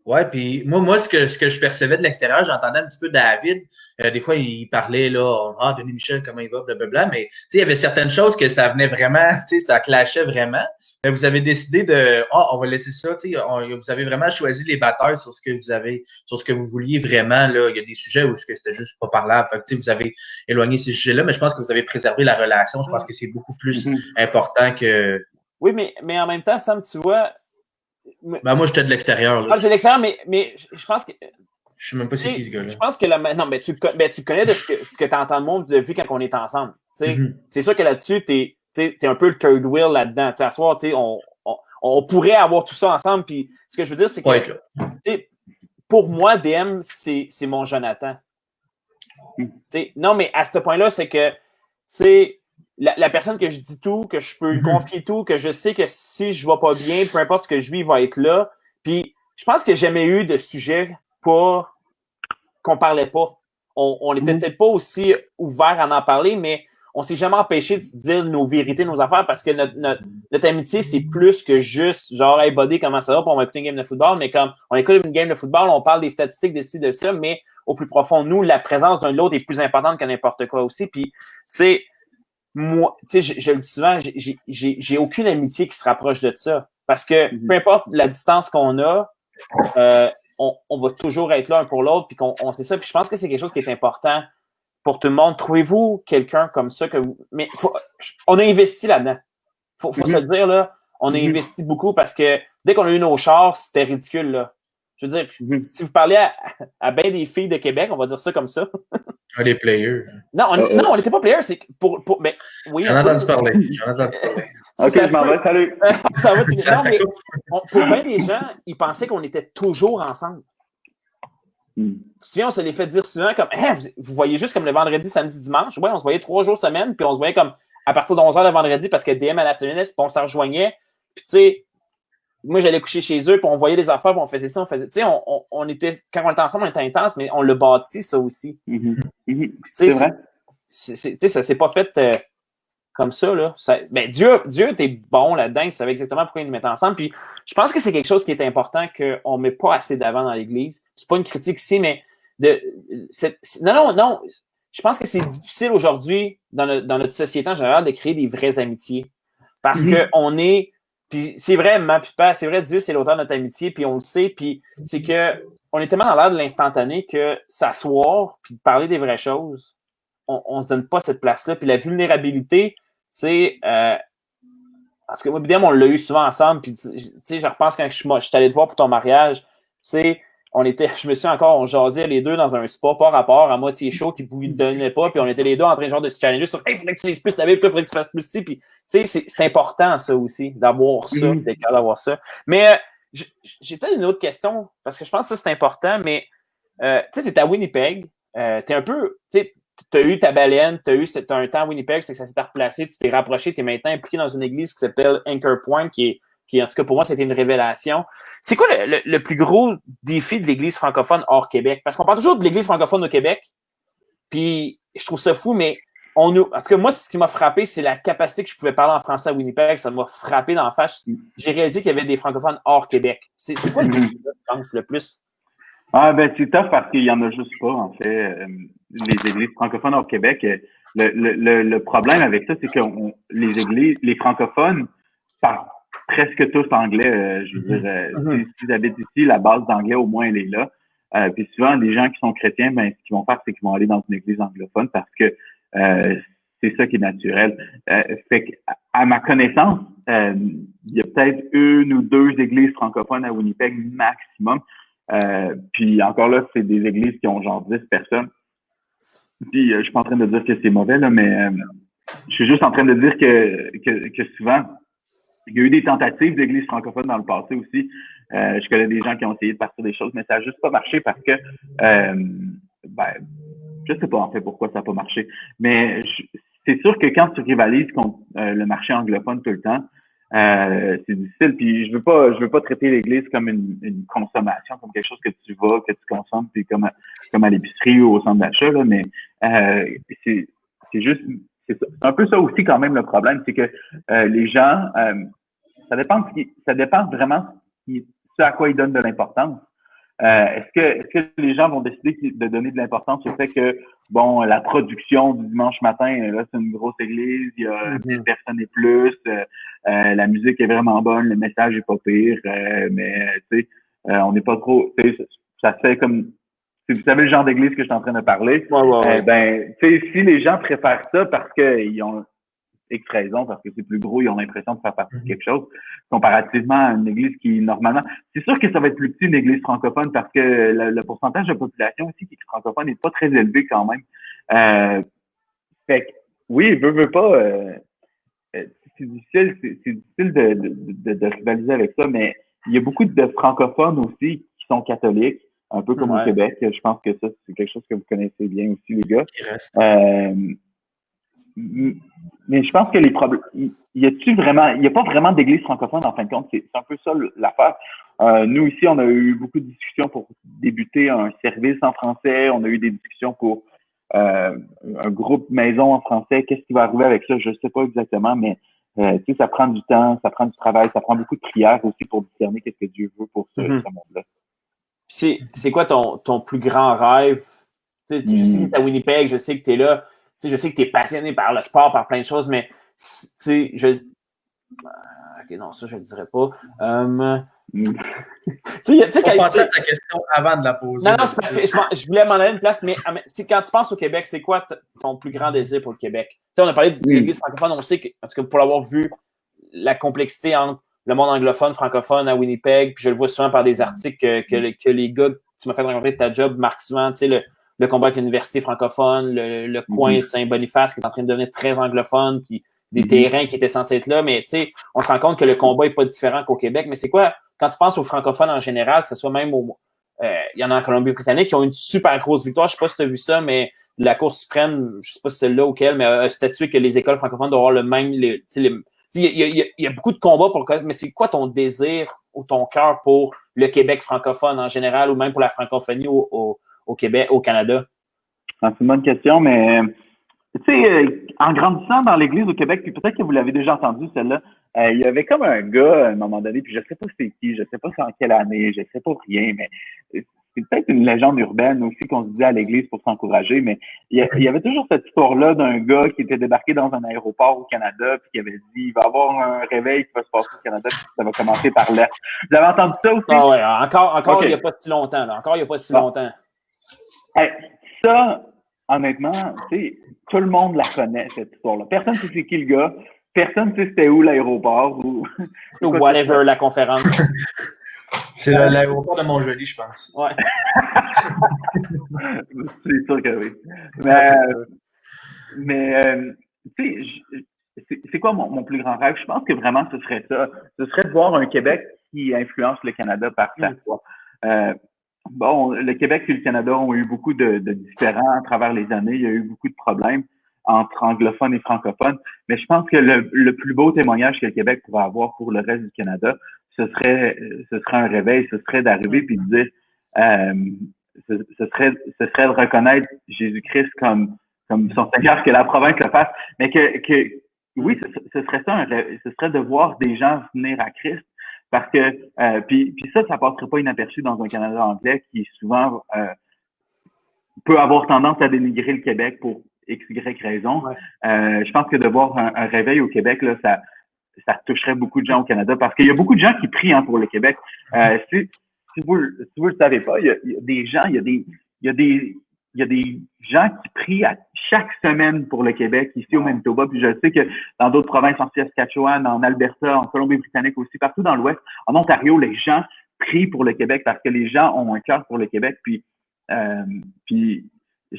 Ouais, puis moi, ce que je percevais de l'extérieur, j'entendais un petit peu David. Des fois, il parlait là, Denis Michel, comment il va, blablabla. Mais il y avait certaines choses que ça venait vraiment, ça clashait vraiment. Mais vous avez décidé on va laisser ça. Vous avez vraiment choisi les batailles sur ce que vous vouliez vraiment. Là, il y a des sujets où c'était juste pas parlable. Fait que, vous avez éloigné ces sujets-là, mais je pense que vous avez préservé la relation. Je pense que c'est beaucoup plus important que. Oui, mais en même temps, Sam, tu vois. Ben moi, j'étais de l'extérieur. J'étais de l'extérieur, mais je pense que. Je sais même pas c'est qui ce gars-là. Je pense que non, mais tu connais de ce que tu entends de monde depuis quand on est ensemble. C'est sûr que là-dessus, t'es un peu le third wheel là-dedans. À soir, on pourrait avoir tout ça ensemble. Puis ce que je veux dire, c'est que pour moi, DM, c'est mon Jonathan. Non, mais à ce point-là, c'est que la personne que je dis tout, que je peux lui confier tout, que je sais que si je vais pas bien, peu importe ce que je vis, il va être là. Puis, je pense que j'ai jamais eu de sujet qu'on parlait pas. On n'était peut-être pas aussi ouvert à en parler, mais on s'est jamais empêché de se dire nos vérités, nos affaires, parce que notre amitié, c'est plus que juste genre, hey buddy, comment ça va? Puis on va écouter une game de football, mais comme on écoute une game de football, on parle des statistiques de ci, de ça, mais au plus profond, nous, la présence d'un de l'autre est plus importante que n'importe quoi aussi. Puis, tu sais, moi, tu sais, je le dis souvent, j'ai aucune amitié qui se rapproche de ça. Parce que peu importe la distance qu'on a, on va toujours être là un pour l'autre, puis qu'on sait ça. Puis je pense que c'est quelque chose qui est important pour tout le monde. Trouvez-vous quelqu'un comme ça que vous. Mais on a investi là-dedans. Faut se le dire, là. On a investi beaucoup parce que dès qu'on a eu nos chars, c'était ridicule, là. Je veux dire, si vous parlez à bien des filles de Québec, on va dire ça comme ça. Les players. Non, on n'était pas players, c'est mais oui. J'en ai entendu parler. OK, je m'en vais, salut. Ça va, non, mais pour bien des gens, ils pensaient qu'on était toujours ensemble. Tu te souviens, on se les fait dire souvent comme vous voyez juste comme le vendredi, samedi, dimanche. Ouais, on se voyait 3 jours semaine, puis on se voyait comme à partir de 11h le vendredi parce que DM à la semaine, puis on s'en rejoignait. Puis tu sais, moi, j'allais coucher chez eux, puis on voyait des affaires, puis on faisait ça, on faisait. Tu sais, on était, quand on était ensemble, on était intense, mais on l'a bâti, ça aussi. C'est vrai. Tu sais, ça s'est pas fait comme ça, là. Ben, Dieu était bon là-dedans, il savait exactement pourquoi il nous mettait ensemble. Puis je pense que c'est quelque chose qui est important qu'on met pas assez d'avant dans l'Église. C'est pas une critique ici, mais non. Je pense que c'est difficile aujourd'hui, dans notre société en général, de créer des vraies amitiés. Parce que on est. Puis c'est vrai, c'est vrai, Dieu, c'est l'auteur de notre amitié, puis on le sait, puis c'est que on est tellement dans l'air de l'instantané que s'asseoir puis de parler des vraies choses, on se donne pas cette place-là. Puis la vulnérabilité, tu sais, parce que moi, évidemment, on l'a eu souvent ensemble, puis tu sais, je repense quand je suis allé te voir pour ton mariage, tu sais, je me suis encore, on jasait les deux dans un spa, pas rapport, à moitié chaud, qui ne donnait pas, puis on était les deux en train genre de se challenger sur, hey, faudrait que tu lises plus ta Bible, faudrait que tu fasses plus ci, puis tu sais, c'est important, ça aussi, d'avoir ça, d'être capable d'avoir ça. Mais j'ai peut-être une autre question, parce que je pense que ça, c'est important, mais tu sais, t'es à Winnipeg, t'es un peu, tu sais, t'as eu ta baleine, t'as un temps à Winnipeg, c'est que ça s'est replacé, tu t'es rapproché, t'es maintenant impliqué dans une église qui s'appelle Anchor Point, qui en tout cas pour moi, c'était une révélation. C'est quoi le plus gros défi de l'Église francophone hors Québec? Parce qu'on parle toujours de l'Église francophone au Québec, puis je trouve ça fou, mais en tout cas, moi, ce qui m'a frappé, c'est la capacité que je pouvais parler en français à Winnipeg. Ça m'a frappé d'en face. J'ai réalisé qu'il y avait des francophones hors Québec. C'est quoi le défi, je pense, le plus? Ah, ben, c'est tough parce qu'il y en a juste pas, en fait. Les églises francophones hors Québec, le problème avec ça, c'est que les francophones parlent presque tous anglais. Je veux dire, s'ils habitent ici, la base d'anglais, au moins, elle est là. Puis souvent, les gens qui sont chrétiens, ben, ce qu'ils vont faire, c'est qu'ils vont aller dans une église anglophone parce que c'est ça qui est naturel. Fait que, à ma connaissance, il y a peut-être une ou deux églises francophones à Winnipeg maximum. Puis encore là, c'est des églises qui ont genre 10 personnes. Puis je suis pas en train de dire que c'est mauvais, là, mais je suis juste en train de dire que souvent, il y a eu des tentatives d'églises francophones dans le passé aussi. Je connais des gens qui ont essayé de partir des choses, mais ça n'a juste pas marché parce que je sais pas en fait pourquoi ça n'a pas marché. Mais c'est sûr que quand tu rivalises contre le marché anglophone tout le temps, c'est difficile. Puis je veux pas traiter l'Église comme une consommation, comme quelque chose que tu consommes, puis comme à l'épicerie ou au centre d'achat, là, mais c'est juste c'est un peu ça aussi quand même le problème, c'est que les gens ça dépend vraiment ce à quoi ils donnent de l'importance. Est-ce que les gens vont décider de donner de l'importance au fait que, bon, la production du dimanche matin, là, c'est une grosse église, il y a 1000 personnes et plus, la musique est vraiment bonne, le message est pas pire, mais, tu sais, on n'est pas trop, tu sais, ça se fait comme, si vous savez le genre d'église que je suis en train de parler, ben, tu sais, si les gens préfèrent ça parce qu'ils ont X raison, parce que c'est plus gros, ils ont l'impression de faire partie de quelque chose, comparativement à une église qui, normalement, c'est sûr que ça va être plus petit, une église francophone, parce que le pourcentage de population aussi qui est francophone n'est pas très élevé quand même. Fait que, oui, veut pas, c'est difficile de rivaliser avec ça, mais il y a beaucoup de francophones aussi qui sont catholiques, un peu comme au Québec. Je pense que ça, c'est quelque chose que vous connaissez bien aussi, les gars. Mais je pense que les problèmes, il y a pas vraiment d'église francophone en fin de compte. C'est un peu ça l'affaire. Nous ici, on a eu beaucoup de discussions pour débuter un service en français. On a eu des discussions pour un groupe maison en français. Qu'est-ce qui va arriver avec ça? Je sais pas exactement, mais tu sais, ça prend du temps, ça prend du travail, ça prend beaucoup de prières aussi pour discerner qu'est-ce que Dieu veut pour ce monde-là. C'est quoi ton plus grand rêve? Tu sais, je sais que t'es à Winnipeg, je sais que t'es là. Tu sais, je sais que tu es passionné par le sport, par plein de choses, mais tu sais, ok, non, ça, je ne le dirais pas. Tu sais, quand pensais à ta question avant de la poser. Non, c'est parce que je voulais m'en aller une place, mais quand tu penses au Québec, c'est quoi ton plus grand désir pour le Québec? Tu sais, on a parlé de l'Église francophone, on sait que, en tout cas, pour l'avoir vu, la complexité entre le monde anglophone, francophone à Winnipeg, puis je le vois souvent par des articles que les gars que tu m'as fait rencontrer de ta job marquent souvent, tu sais, le combat avec l'université francophone, le coin Saint-Boniface qui est en train de devenir très anglophone, puis des terrains qui étaient censés être là, mais tu sais, on se rend compte que le combat est pas différent qu'au Québec. Mais c'est quoi, quand tu penses aux francophones en général, que ce soit même il y en a en Colombie-Britannique qui ont une super grosse victoire, je sais pas si tu as vu ça, mais la Cour suprême, je sais pas si c'est celle-là ou quelle, mais a statué que les écoles francophones doivent avoir le même, il y a beaucoup de combats pour le Québec, mais c'est quoi ton désir ou ton cœur pour le Québec francophone en général ou même pour la francophonie au Québec, au Canada? C'est une bonne question, mais tu sais, en grandissant dans l'Église au Québec, puis peut-être que vous l'avez déjà entendu, celle-là, il y avait comme un gars à un moment donné, puis je sais pas c'est qui, je sais pas c'est en quelle année, je sais pas rien, mais c'est peut-être une légende urbaine aussi qu'on se disait à l'Église pour s'encourager, mais il y avait toujours cette histoire-là d'un gars qui était débarqué dans un aéroport au Canada, puis qui avait dit il va y avoir un réveil qui va se passer au Canada, puis ça va commencer par l'Est. Vous avez entendu ça aussi? Ah ouais, encore okay. Il n'y a pas si longtemps, là. Encore il n'y a pas si longtemps. Hey, ça, honnêtement, tu sais, tout le monde la connaît, cette histoire-là. Personne ne sait c'est qui le gars, personne ne sait c'était où l'aéroport ou whatever la conférence. C'est l'aéroport de Montjoly, je pense. Ouais. C'est sûr que oui. Mais tu sais, c'est quoi mon plus grand rêve? Je pense que vraiment, ce serait ça. Ce serait de voir un Québec qui influence le Canada par sa foi. Bon, le Québec et le Canada ont eu beaucoup de différends à travers les années. Il y a eu beaucoup de problèmes entre anglophones et francophones. Mais je pense que le plus beau témoignage que le Québec pourrait avoir pour le reste du Canada, ce serait un réveil, ce serait d'arriver puis de dire, ce serait de reconnaître Jésus-Christ comme son Seigneur, que la province le fasse, mais que oui, ce serait ça, ce serait de voir des gens venir à Christ, parce que puis ça passerait pas inaperçu dans un Canada anglais qui souvent peut avoir tendance à dénigrer le Québec pour X, Y raison. Ouais. Je pense que de voir un réveil au Québec, là, ça toucherait beaucoup de gens au Canada, parce qu'il y a beaucoup de gens qui prient pour le Québec. Si vous le savez pas, il y a des gens, il y a des gens qui prient chaque semaine pour le Québec, ici au Manitoba, puis je sais que dans d'autres provinces, en Saskatchewan, en Alberta, en Colombie-Britannique aussi, partout dans l'Ouest, en Ontario, les gens prient pour le Québec parce que les gens ont un cœur pour le Québec, puis je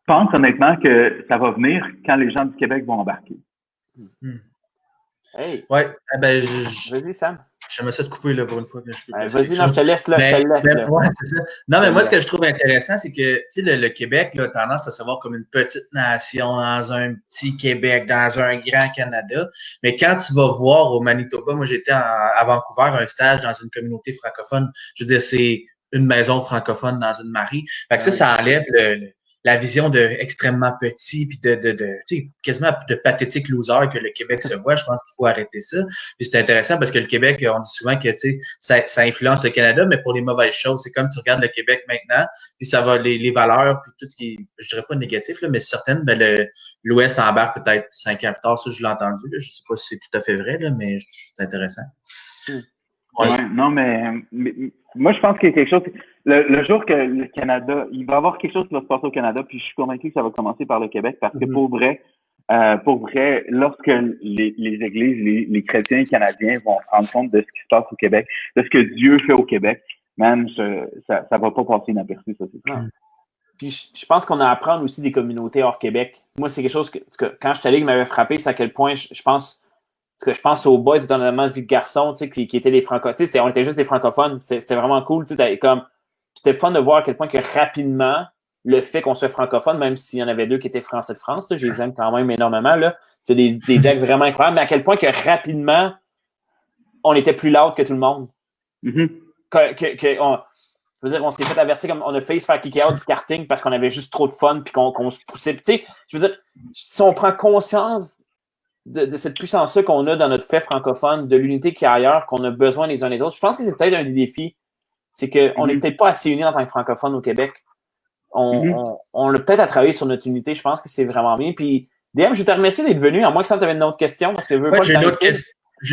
pense honnêtement que ça va venir quand les gens du Québec vont embarquer. Hey. Ouais, ben vas-y, Sam. J'aimerais ça te couper là, pour une fois que je peux. Vas-y, non, je te laisse là. Ouais, c'est ça. Non, mais moi, ce que je trouve intéressant, c'est que tu sais, le Québec là, a tendance à se voir comme une petite nation dans un petit Québec, dans un grand Canada. Mais quand tu vas voir au Manitoba, moi j'étais à Vancouver, un stage dans une communauté francophone. Je veux dire, c'est une maison francophone dans une mairie. Fait que ça enlève la vision de extrêmement petit puis de tu sais, quasiment de pathétique loser que le Québec se voit. Je pense qu'il faut arrêter ça. Puis c'est intéressant parce que le Québec, on dit souvent que tu sais ça influence le Canada, mais pour les mauvaises choses. C'est comme tu regardes le Québec maintenant, puis ça va les valeurs puis tout ce qui est, je dirais pas négatif là, mais certaines, ben l'Ouest embarque peut-être 5 ans plus tard. Ça je l'ai entendu. Là. Je sais pas si c'est tout à fait vrai là, mais c'est intéressant. Ouais, non, mais moi, je pense qu'il y a quelque chose. Le jour que le Canada, il va y avoir quelque chose qui va se passer au Canada, puis je suis convaincu que ça va commencer par le Québec, parce que pour vrai, lorsque les églises, les chrétiens canadiens vont se rendre compte de ce qui se passe au Québec, de ce que Dieu fait au Québec, man, ça va pas passer inaperçu, ça, c'est clair. Puis je pense qu'on a à apprendre aussi des communautés hors Québec. Moi, c'est quelque chose que quand je suis allé, qui m'avait frappé, c'est à quel point je pense aux boys, étonnamment, de vie de garçon, tu sais, qui étaient des francophones. On était juste des francophones. C'était vraiment cool, tu sais, c'était fun de voir à quel point que rapidement, le fait qu'on soit francophone, même s'il y en avait 2 qui étaient français de France, là, je les aime quand même énormément, là. C'est des jacks vraiment incroyables, mais à quel point que rapidement, on était plus loud que tout le monde. Mm-hmm. Je veux dire, on s'est fait avertir, comme on a failli se faire kicker out du karting parce qu'on avait juste trop de fun puis qu'on se poussait. Tu sais, je veux dire, si on prend conscience de cette puissance-là qu'on a dans notre fait francophone, de l'unité qu'il y a ailleurs, qu'on a besoin les uns des autres. Je pense que c'est peut-être un des défis. C'est qu'on n'est peut-être pas assez unis en tant que francophone au Québec. On a peut-être à travailler sur notre unité. Je pense que c'est vraiment bien. Puis, DM, je te remercie d'être venu, à moins que ça t'avais une autre question. Parce que j'ai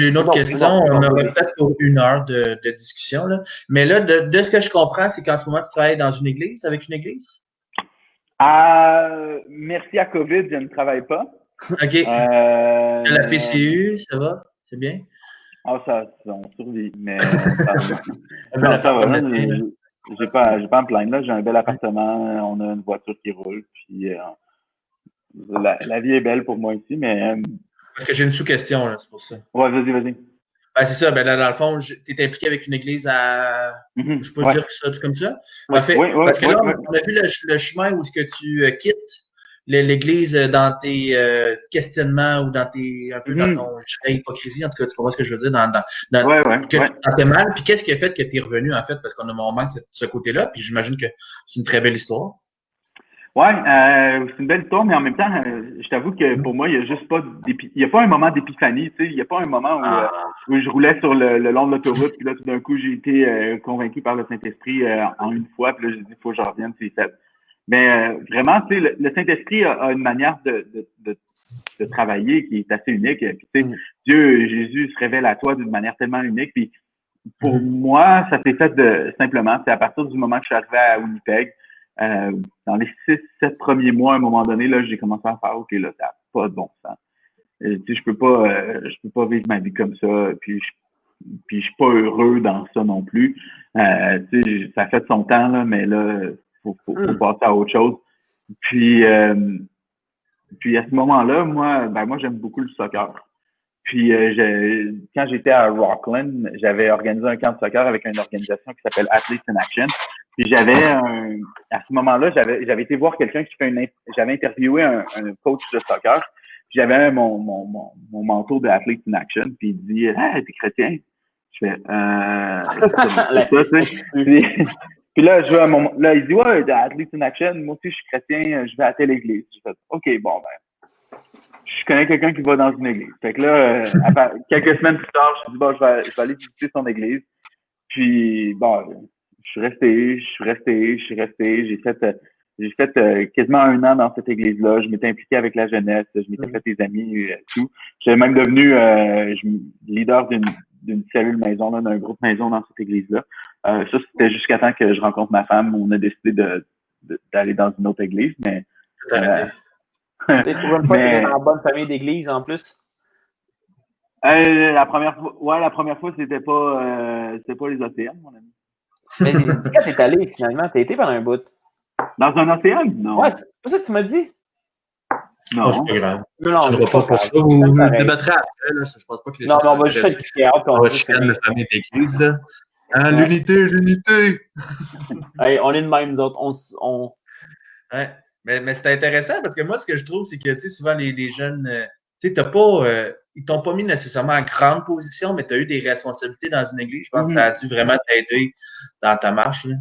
une autre question. On aurait peut-être pour 1 heure de discussion. Là. Mais là, de ce que je comprends, c'est qu'en ce moment, tu travailles dans une église, avec une église? Merci à COVID, je ne travaille pas. OK. La PCU, ça va? C'est bien? Ah, on survit, mais ça va. J'ai pas à me plaindre, là. J'ai un bel appartement, on a une voiture qui roule, puis la vie est belle pour moi ici, mais... Parce que j'ai une sous-question, là, c'est pour ça. Ouais, vas-y. Ben, c'est ça, ben là, dans le fond, tu es impliqué avec une église à... Je peux dire que ça, tout comme ça? Oui, parce que là, on a vu le chemin où est-ce que tu quittes l'Église dans tes questionnements ou dans tes un peu dans ton hypocrisie, en tout cas, tu comprends ce que je veux dire, que tu te sentais mal, puis qu'est-ce qui a fait que tu es revenu, en fait, parce qu'on manque ce côté-là, puis j'imagine que c'est une très belle histoire. Ouais, c'est une belle histoire, mais en même temps, je t'avoue que pour moi, il y a juste pas il y a pas un moment d'épiphanie, tu sais, il y a pas un moment où je roulais sur le long de l'autoroute, puis là, tout d'un coup, j'ai été convaincu par le Saint-Esprit en une fois, puis là, j'ai dit, faut que je revienne, c'est fait. Mais vraiment, tu sais, le Saint-Esprit a une manière de travailler qui est assez unique. Puis, tu sais, Dieu, Jésus se révèle à toi d'une manière tellement unique. Puis pour moi, ça s'est fait simplement, c'est à partir du moment que je suis arrivé à Winnipeg, dans les 6-7 premiers mois, à un moment donné, là, j'ai commencé à faire, OK, là, ça n'a pas de bon sens. Tu sais, je peux pas vivre ma vie comme ça. Puis je suis pas heureux dans ça non plus. Tu sais, ça fait son temps, là, mais là, faut passer à autre chose. Puis à ce moment-là, moi j'aime beaucoup le soccer. Puis quand j'étais à Rockland, j'avais organisé un camp de soccer avec une organisation qui s'appelle Athletes in Action. Puis à ce moment-là, j'avais été voir quelqu'un j'avais interviewé un coach de soccer. Puis j'avais mon manteau de Athletes in Action. Puis il dit, hey, t'es chrétien? Je fais, c'est ça, tu sais. Puis là, là, il dit, ouais, Athletes in Action, moi aussi, je suis chrétien, je vais à telle église. J'ai fait, OK, bon, ben, je connais quelqu'un qui va dans une église. Fait que là, quelques semaines plus tard, je me dis, bon, je vais aller visiter son église. Puis, bon, je suis resté. J'ai fait quasiment 1 an dans cette église-là. Je m'étais impliqué avec la jeunesse. Je m'étais fait des amis, tout. J'étais même devenu leader d'une cellule maison, là, d'un groupe maison dans cette église-là. Ça, c'était jusqu'à temps que je rencontre ma femme. On a décidé d'aller dans une autre église, mais... T'es trouvé une fois que t'es dans une bonne famille d'église, en plus? La première fois, c'était pas les océans, mon ami. Mais quand t'es allé, finalement, t'as été pendant un bout. Dans un océan? Non. Ouais, c'est pas ça que tu m'as dit? Non, c'est pas grave. Non, je ne vois pas pour ça. Vous débattrez après, là. Je pense pas que les gens... Non, on va juste être kicker out. On va juste faire de la famille d'église, là. Hein, l'unité! Hey, on est de même, nous autres. Ouais. Mais c'est intéressant parce que moi, ce que je trouve, c'est que, tu sais, souvent, les jeunes, tu sais, ils t'ont pas mis nécessairement en grande position, mais tu as eu des responsabilités dans une église. Je pense que ça a dû vraiment t'aider dans ta marche, là.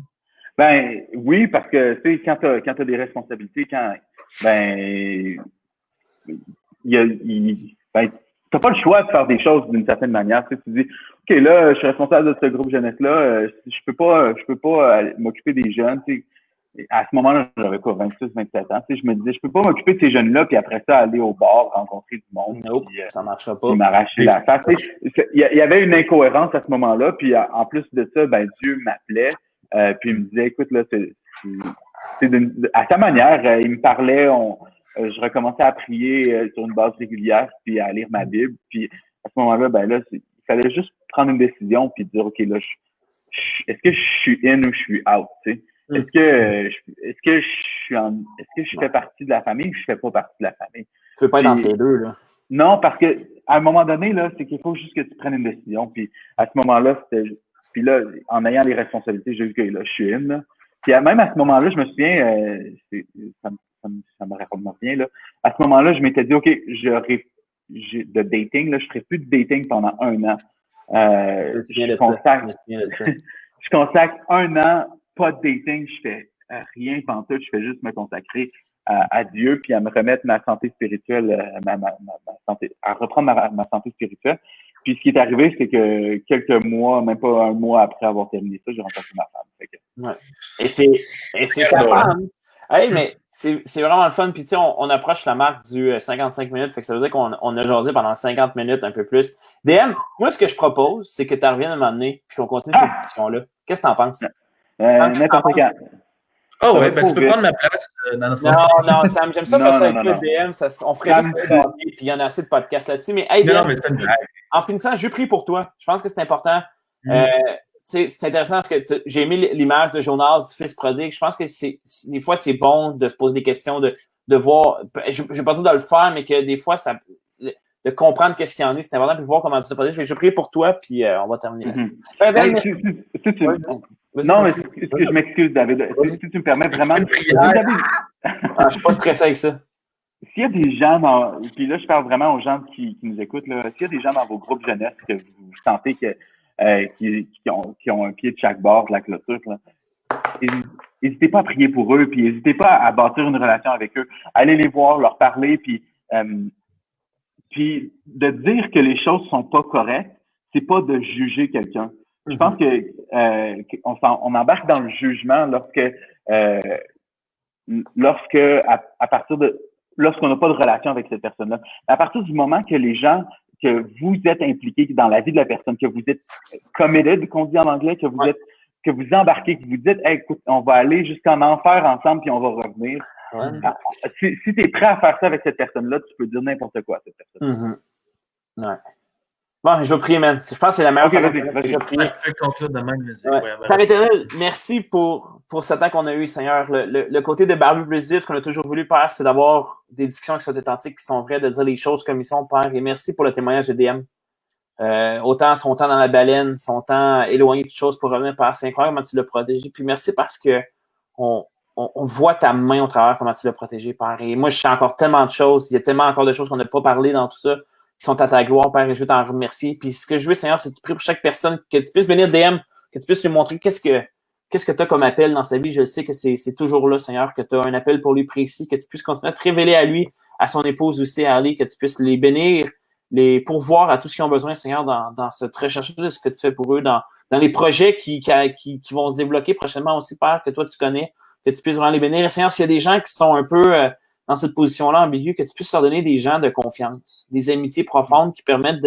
Ben, oui, parce que, tu sais, quand t'as des responsabilités, t'as pas le choix de faire des choses d'une certaine manière. Tu sais, tu dis, OK, là, je suis responsable de ce groupe jeunesse-là, je peux pas m'occuper des jeunes, tu sais. À ce moment-là, j'avais quoi, 26, 27 ans. Tu sais, je me disais, je peux pas m'occuper de ces jeunes-là, puis après ça, aller au bar, rencontrer du monde. Nope, puis, ça marchera pas. M'arracher la face. Il y avait une incohérence à ce moment-là, puis en plus de ça, ben Dieu m'appelait, puis il me disait, écoute, là, à sa manière, il me parlait, je recommençais à prier sur une base régulière, puis à lire ma Bible, puis à ce moment-là, ben là, il fallait juste prendre une décision, puis dire, OK, là, est-ce que je suis in ou je suis out, tu sais? Est-ce que je fais partie de la famille ou je fais pas partie de la famille? Tu peux pas être entre les deux, là. Non, parce que à un moment donné, là, c'est qu'il faut juste que tu prennes une décision. Puis à ce moment-là, puis là, en ayant les responsabilités, j'ai vu que là, je suis in, là. Puis même à ce moment-là, je me souviens, ça me revient, là. À ce moment-là, je m'étais dit, OK, de dating, là, je ferai plus de dating pendant 1 an. Je consacre 1 an, pas de dating, je fais rien pantoute, je fais juste me consacrer à Dieu, puis à me remettre ma santé spirituelle, ma santé, à reprendre ma santé spirituelle. Puis ce qui est arrivé, c'est que quelques mois, même pas 1 mois après avoir terminé ça, j'ai rencontré ma femme. Fait que... Ouais. Et c'est sa femme. Hey, mais c'est vraiment le fun. Puis tu sais, on approche la marque du 55 minutes. Fait que ça veut dire qu'on a jasé pendant 50 minutes, un peu plus. DM, moi, ce que je propose, c'est que tu reviennes à un moment donné, puis qu'on continue cette discussion-là. Qu'est-ce que t'en penses? N'importe quand. Ah ouais, ben tu peux prendre ma place dans notre... Non, Sam, j'aime ça faire ça avec le DM. On ferait juste ça, puis il y en a assez de podcasts là-dessus. Mais hey, DM, mais c'est une blague. En finissant, je prie pour toi. Je pense que c'est important. C'est intéressant parce que j'ai aimé l'image de Jonas, du fils prodigue. Je pense que des fois, c'est bon de se poser des questions, de voir, je ne vais pas dire de le faire, mais que des fois, de comprendre qu'est-ce qu'il y en est, c'est important, puis de voir comment tu te prodiges. Je vais prier pour toi, puis on va terminer là-dessus. Non, mais je m'excuse, David. Si tu me permets vraiment... Je suis pas stressé avec ça. s'il y a des gens puis là, je parle vraiment aux gens qui nous écoutent, là, s'il y a des gens dans vos groupes jeunesse que vous sentez qui ont un pied de chaque bord de la clôture, là, n'hésitez pas à prier pour eux, puis n'hésitez pas à bâtir une relation avec eux. Allez les voir, leur parler, puis de dire que les choses sont pas correctes, c'est pas de juger quelqu'un. Je pense qu'on embarque dans le jugement lorsqu'on n'a pas de relation avec cette personne-là. À partir du moment que que vous êtes impliqués dans la vie de la personne, que vous êtes committed, qu'on dit en anglais, que vous embarquez, que vous dites, hey, écoute, on va aller jusqu'en enfer ensemble puis on va revenir. Ouais. Si tu es prêt à faire ça avec cette personne-là, tu peux dire n'importe quoi à cette personne. Ouais. Bon, je vais prier, man. Je pense que c'est la meilleure façon que je vais prier. Père éternel, merci pour ce temps qu'on a eu, Seigneur. Le côté de Barbu plus vif qu'on a toujours voulu, Père, c'est d'avoir des discussions qui sont authentiques, qui sont vraies, de dire les choses comme ils sont, Père. Et merci pour le témoignage de DM. Autant son temps dans la baleine, son temps éloigné de toutes choses pour revenir, Père. C'est incroyable comment tu l'as protégé. Puis merci parce que on voit ta main au travers, comment tu l'as protégé, Père. Et moi, je sais encore tellement de choses. Il y a tellement encore de choses qu'on n'a pas parlé dans tout ça, qui sont à ta gloire, Père, et je veux t'en remercier. Puis ce que je veux, Seigneur, c'est que tu pries pour chaque personne, que tu puisses bénir DM, que tu puisses lui montrer qu'est-ce que tu as comme appel dans sa vie. Je sais que c'est toujours là, Seigneur, que tu as un appel pour lui précis, que tu puisses continuer à te révéler à lui, à son épouse aussi, à Ali, que tu puisses les bénir, les pourvoir à tout ce qu'ils ont besoin, Seigneur, dans cette recherche de ce que tu fais pour eux, dans les projets qui vont se débloquer prochainement aussi, Père, que toi tu connais, que tu puisses vraiment les bénir. Et Seigneur, s'il y a des gens qui sont un peu dans cette position-là ambiguë, que tu puisses leur donner des gens de confiance, des amitiés profondes qui permettent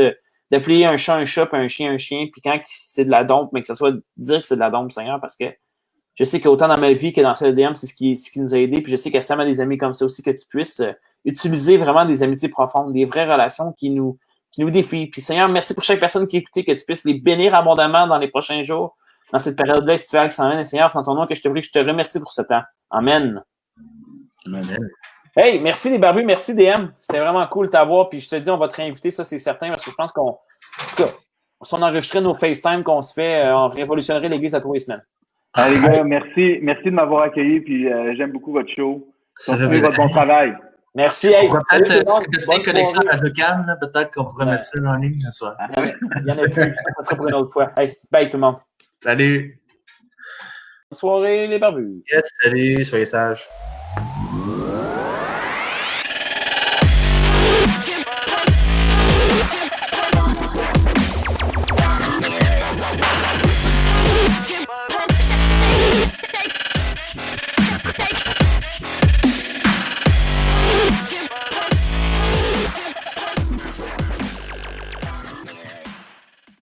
d'appeler un chat, puis un chien, puis quand c'est de la dompe, mais que ça soit dire que c'est de la dompe, Seigneur, parce que je sais qu'autant dans ma vie que dans celle de DM, c'est ce qui nous a aidés, puis je sais que Sam a des amis comme ça aussi, que tu puisses utiliser vraiment des amitiés profondes, des vraies relations qui nous défient. Puis Seigneur, merci pour chaque personne qui a écouté, que tu puisses les bénir abondamment dans les prochains jours, dans cette période-là estivale qui s'en vient. Et Seigneur, c'est en ton nom que je te remercie pour ce temps. Amen. Amen. Hey, merci les barbus, merci DM. C'était vraiment cool de t'avoir. Puis je te dis, on va te réinviter, ça c'est certain, parce que je pense si on enregistrait nos FaceTime qu'on se fait, on révolutionnerait l'église à tous les semaines. Ah, les gars, merci de m'avoir accueilli, puis j'aime beaucoup votre show. Continuez votre bon travail. Merci. Hey, peut-être des connexions à Zocan, peut-être qu'on pourrait mettre ça en ligne ce soir. Il y en a plus, ça sera pour une autre fois. Hey, bye tout le monde. Salut. Bonne soirée les barbus. Yes, salut, soyez sages.